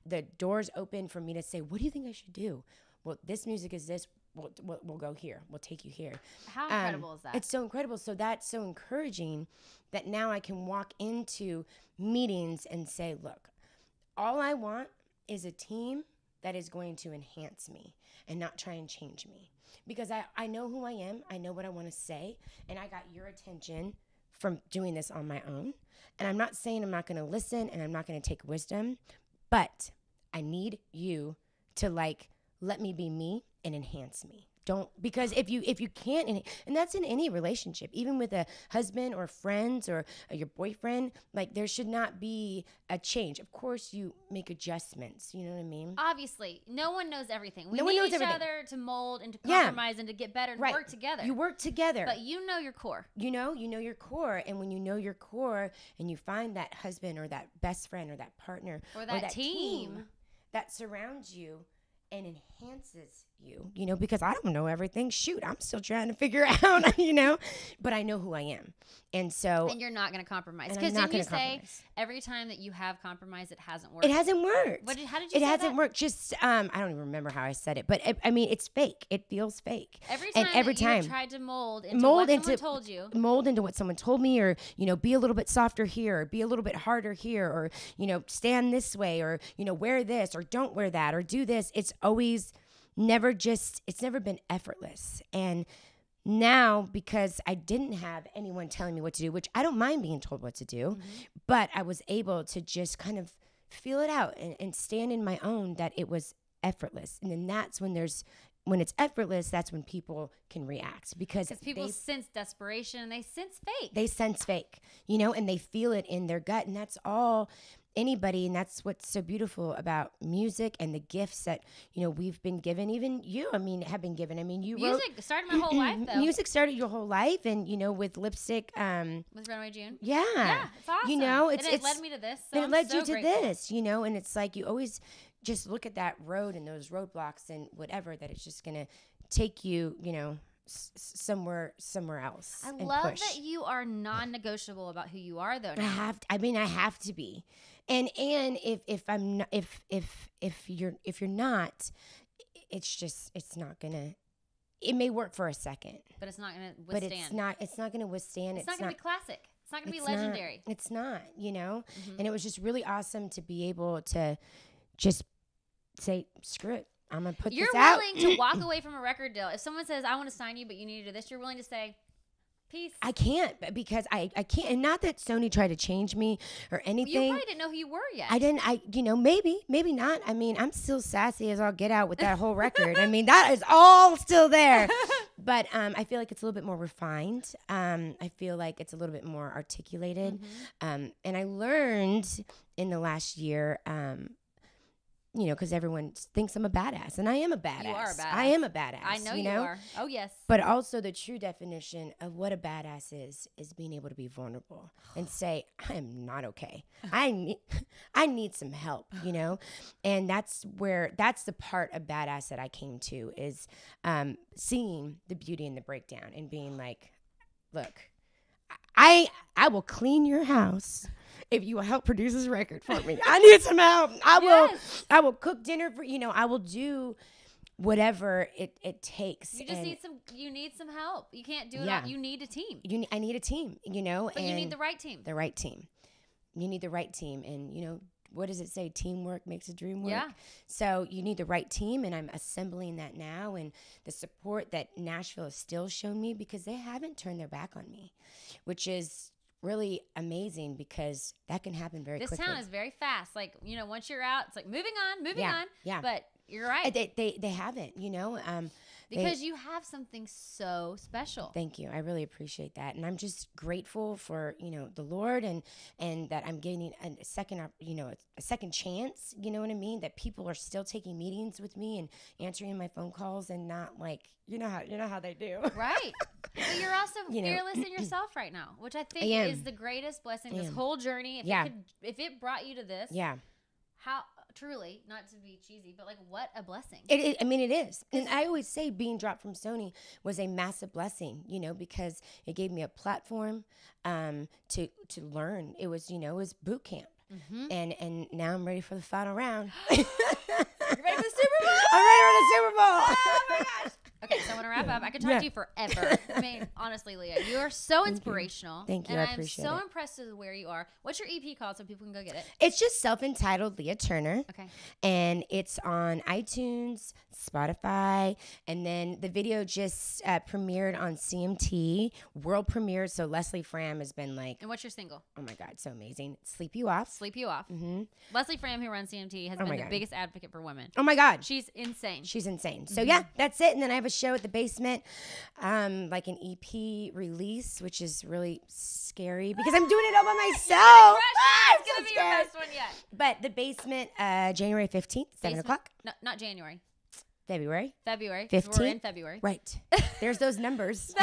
The doors open for me to say, what do you think I should do? Well, this music is this. We'll go here. We'll take you here. How incredible is that? It's so incredible. So that's so encouraging that now I can walk into meetings and say, look, all I want is a team that is going to enhance me and not try and change me. Because I know who I am. I know what I want to say. And I got your attention from doing this on my own. And I'm not saying I'm not going to listen and I'm not going to take wisdom, but I need you to, like, let me be me and enhance me. Because if you can't, and that's in any relationship, even with a husband or friends or your boyfriend, like, there should not be a change. Of course, you make adjustments. You know what I mean? Obviously, no one knows everything. We no one need knows each everything. other to mold and to compromise and to get better and work together. You work together. But you know your core. You know your core. And when you know your core and you find that husband or that best friend or that partner or that team that surrounds you and enhances you, because I don't know everything. Shoot, I'm still trying to figure out, but I know who I am. And so. And you're not going to compromise. Because didn't you say every time that you have compromised, it hasn't worked? It hasn't worked. How did you say that? It hasn't worked. Just, I don't even remember how I said it, but it's fake. It feels fake. Every time you tried to mold into what someone told you. Mold into what someone told me, or, be a little bit softer here, or be a little bit harder here, or, stand this way, or, wear this, or don't wear that, or do this. It's always it's never been effortless. And now, because I didn't have anyone telling me what to do, which I don't mind being told what to do, but I was able to just kind of feel it out and stand in my own that it was effortless. And then that's when it's effortless, that's when people can react. Because people sense desperation and they sense fake. They sense fake, and they feel it in their gut. And that's all anybody, and that's what's so beautiful about music and the gifts that we've been given. Even you, have been given. Music started my whole life, though. Music started your whole life, and with Lipstick, with Runaway June. Yeah, it's awesome. It led me to this. So it led you to grateful. this, and it's like you always just look at that road and those roadblocks and whatever, that it's just gonna take you, somewhere else. I and love push. that you are non-negotiable about who you are, though. Now. I have to be, and if I'm not, if you're not, it's not gonna. It may work for a second, but it's not gonna but withstand. it's not gonna withstand. It's not gonna be classic. It's not gonna be legendary. It's not, and it was just really awesome to be able to just say, screw it. I'm going to put this out. You're willing to walk away from a record deal. If someone says, I want to sign you, but you need to do this, you're willing to say, peace. I can't because I can't. And not that Sony tried to change me or anything. You probably didn't know who you were yet. I didn't. Maybe not. I mean, I'm still sassy as all get out with that whole record. I mean, that is all still there. But I feel like it's a little bit more refined. I feel like it's a little bit more articulated. And I learned in the last year, because everyone thinks I'm a badass, and I am a badass. You are a badass. I am a badass. I know you are. Oh, yes. But also the true definition of what a badass is being able to be vulnerable and say, I am not okay. I need some help, And that's the part of badass that I came to is seeing the beauty in the breakdown and being like, look, I will clean your house if you will help produce this record for me. I need some help. I will cook dinner for I will do whatever it takes. You just need some help. You can't do it all. You need a team. I need a team, But you need the right team. The right team. You need the right team. And what does it say? Teamwork makes a dream work. Yeah. So you need the right team, and I'm assembling that now. And the support that Nashville has still shown me, because they haven't turned their back on me, which is really amazing, because that can happen very quickly. This town is very fast. Like, once you're out, it's like moving on. Yeah. But you're right. They haven't, because you have something so special. Thank you. I really appreciate that. And I'm just grateful for, the Lord and that I'm getting a second chance, you know what I mean? That people are still taking meetings with me and answering my phone calls, and not like, you know how they do. Right. But you're also fearless in yourself right now, which I think is the greatest blessing. This whole journey, if it brought you to this, how truly, not to be cheesy, but like, what a blessing. It is. And I always say being dropped from Sony was a massive blessing, because it gave me a platform to learn. It was, it was boot camp. And now I'm ready for the final round. You ready for the Super Bowl? I'm ready for the Super Bowl. Oh my gosh. Okay, so I want to wrap up. I could talk to you forever. I mean, honestly, Leah, you are so inspirational. Thank you. And I appreciate it. I'm so impressed with where you are. What's your EP called so people can go get it? It's just self-entitled Leah Turner. Okay. And it's on iTunes, Spotify, and then the video just premiered on CMT, world premiere. So Leslie Fram has been like... And what's your single? Oh my God, so amazing. Sleep You Off. Sleep You Off. Mm-hmm. Leslie Fram, who runs CMT, has been the biggest advocate for women. Oh my God. She's insane. So yeah, that's it. And then I have a show at the Basement, like an EP release, which is really scary because I'm doing it all by myself. It's going to be your best one yet. But the Basement, January 15th, 7 o'clock. No, not January. February 15th. We're in February. Right. There's those numbers.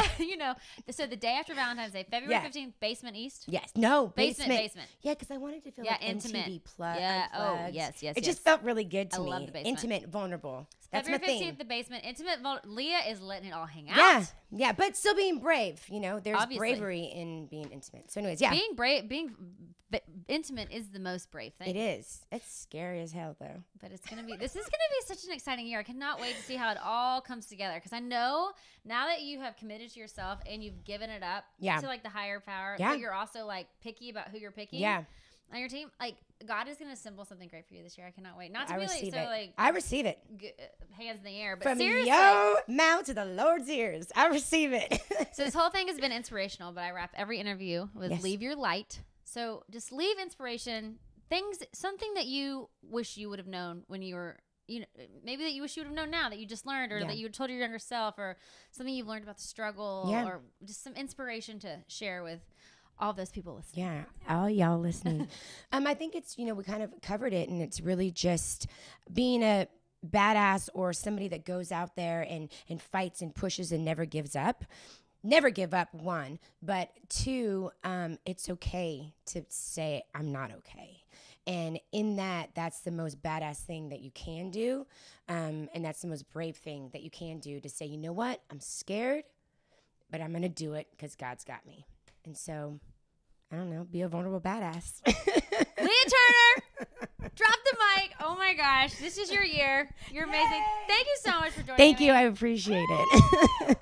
So the day after Valentine's Day, February 15th, Basement East? Yes. No, Basement. Yeah, because I wanted to feel like intimate. MTV Plus. Yeah. Unplugged. Oh, yes. It just felt really good to me. I love the Basement. Intimate, vulnerable. That's February my 15th, thing. the Basement. Intimate, Leah is letting it all hang out. Yeah, but still being brave. There's Obviously. bravery in being intimate. So anyways, yeah. Being brave, intimate is the most brave thing. It is. It's scary as hell, though. But this is going to be such an exciting year. I cannot wait to see how it all comes together. Because I know now that you have committed to yourself and you've given it up to like the higher power, but you're also like picky about who you're picking. Yeah. On your team, like God is going to assemble something great for you this year. I cannot wait. Not to be like so like I receive it. Hands in the air, but from seriously, your mouth to the Lord's ears, I receive it. So this whole thing has been inspirational. But I wrap every interview with "Leave your light." So just leave inspiration, something that you wish you would have known when you were, maybe that you wish you would have known now that you just learned, or that you told your younger self, or something you've learned about the struggle, or just some inspiration to share with all those people listening. Yeah, all y'all listening. I think it's, we kind of covered it, and it's really just being a badass or somebody that goes out there and fights and pushes and never gives up. Never give up, one, but two, it's okay to say I'm not okay. And in that, that's the most badass thing that you can do. And that's the most brave thing that you can do, to say, you know what? I'm scared, but I'm going to do it because God's got me. And so, I don't know, be a vulnerable badass. Leah Turner, drop the mic. Oh my gosh, this is your year. You're amazing. Thank you so much for joining me. Thank you. I appreciate it.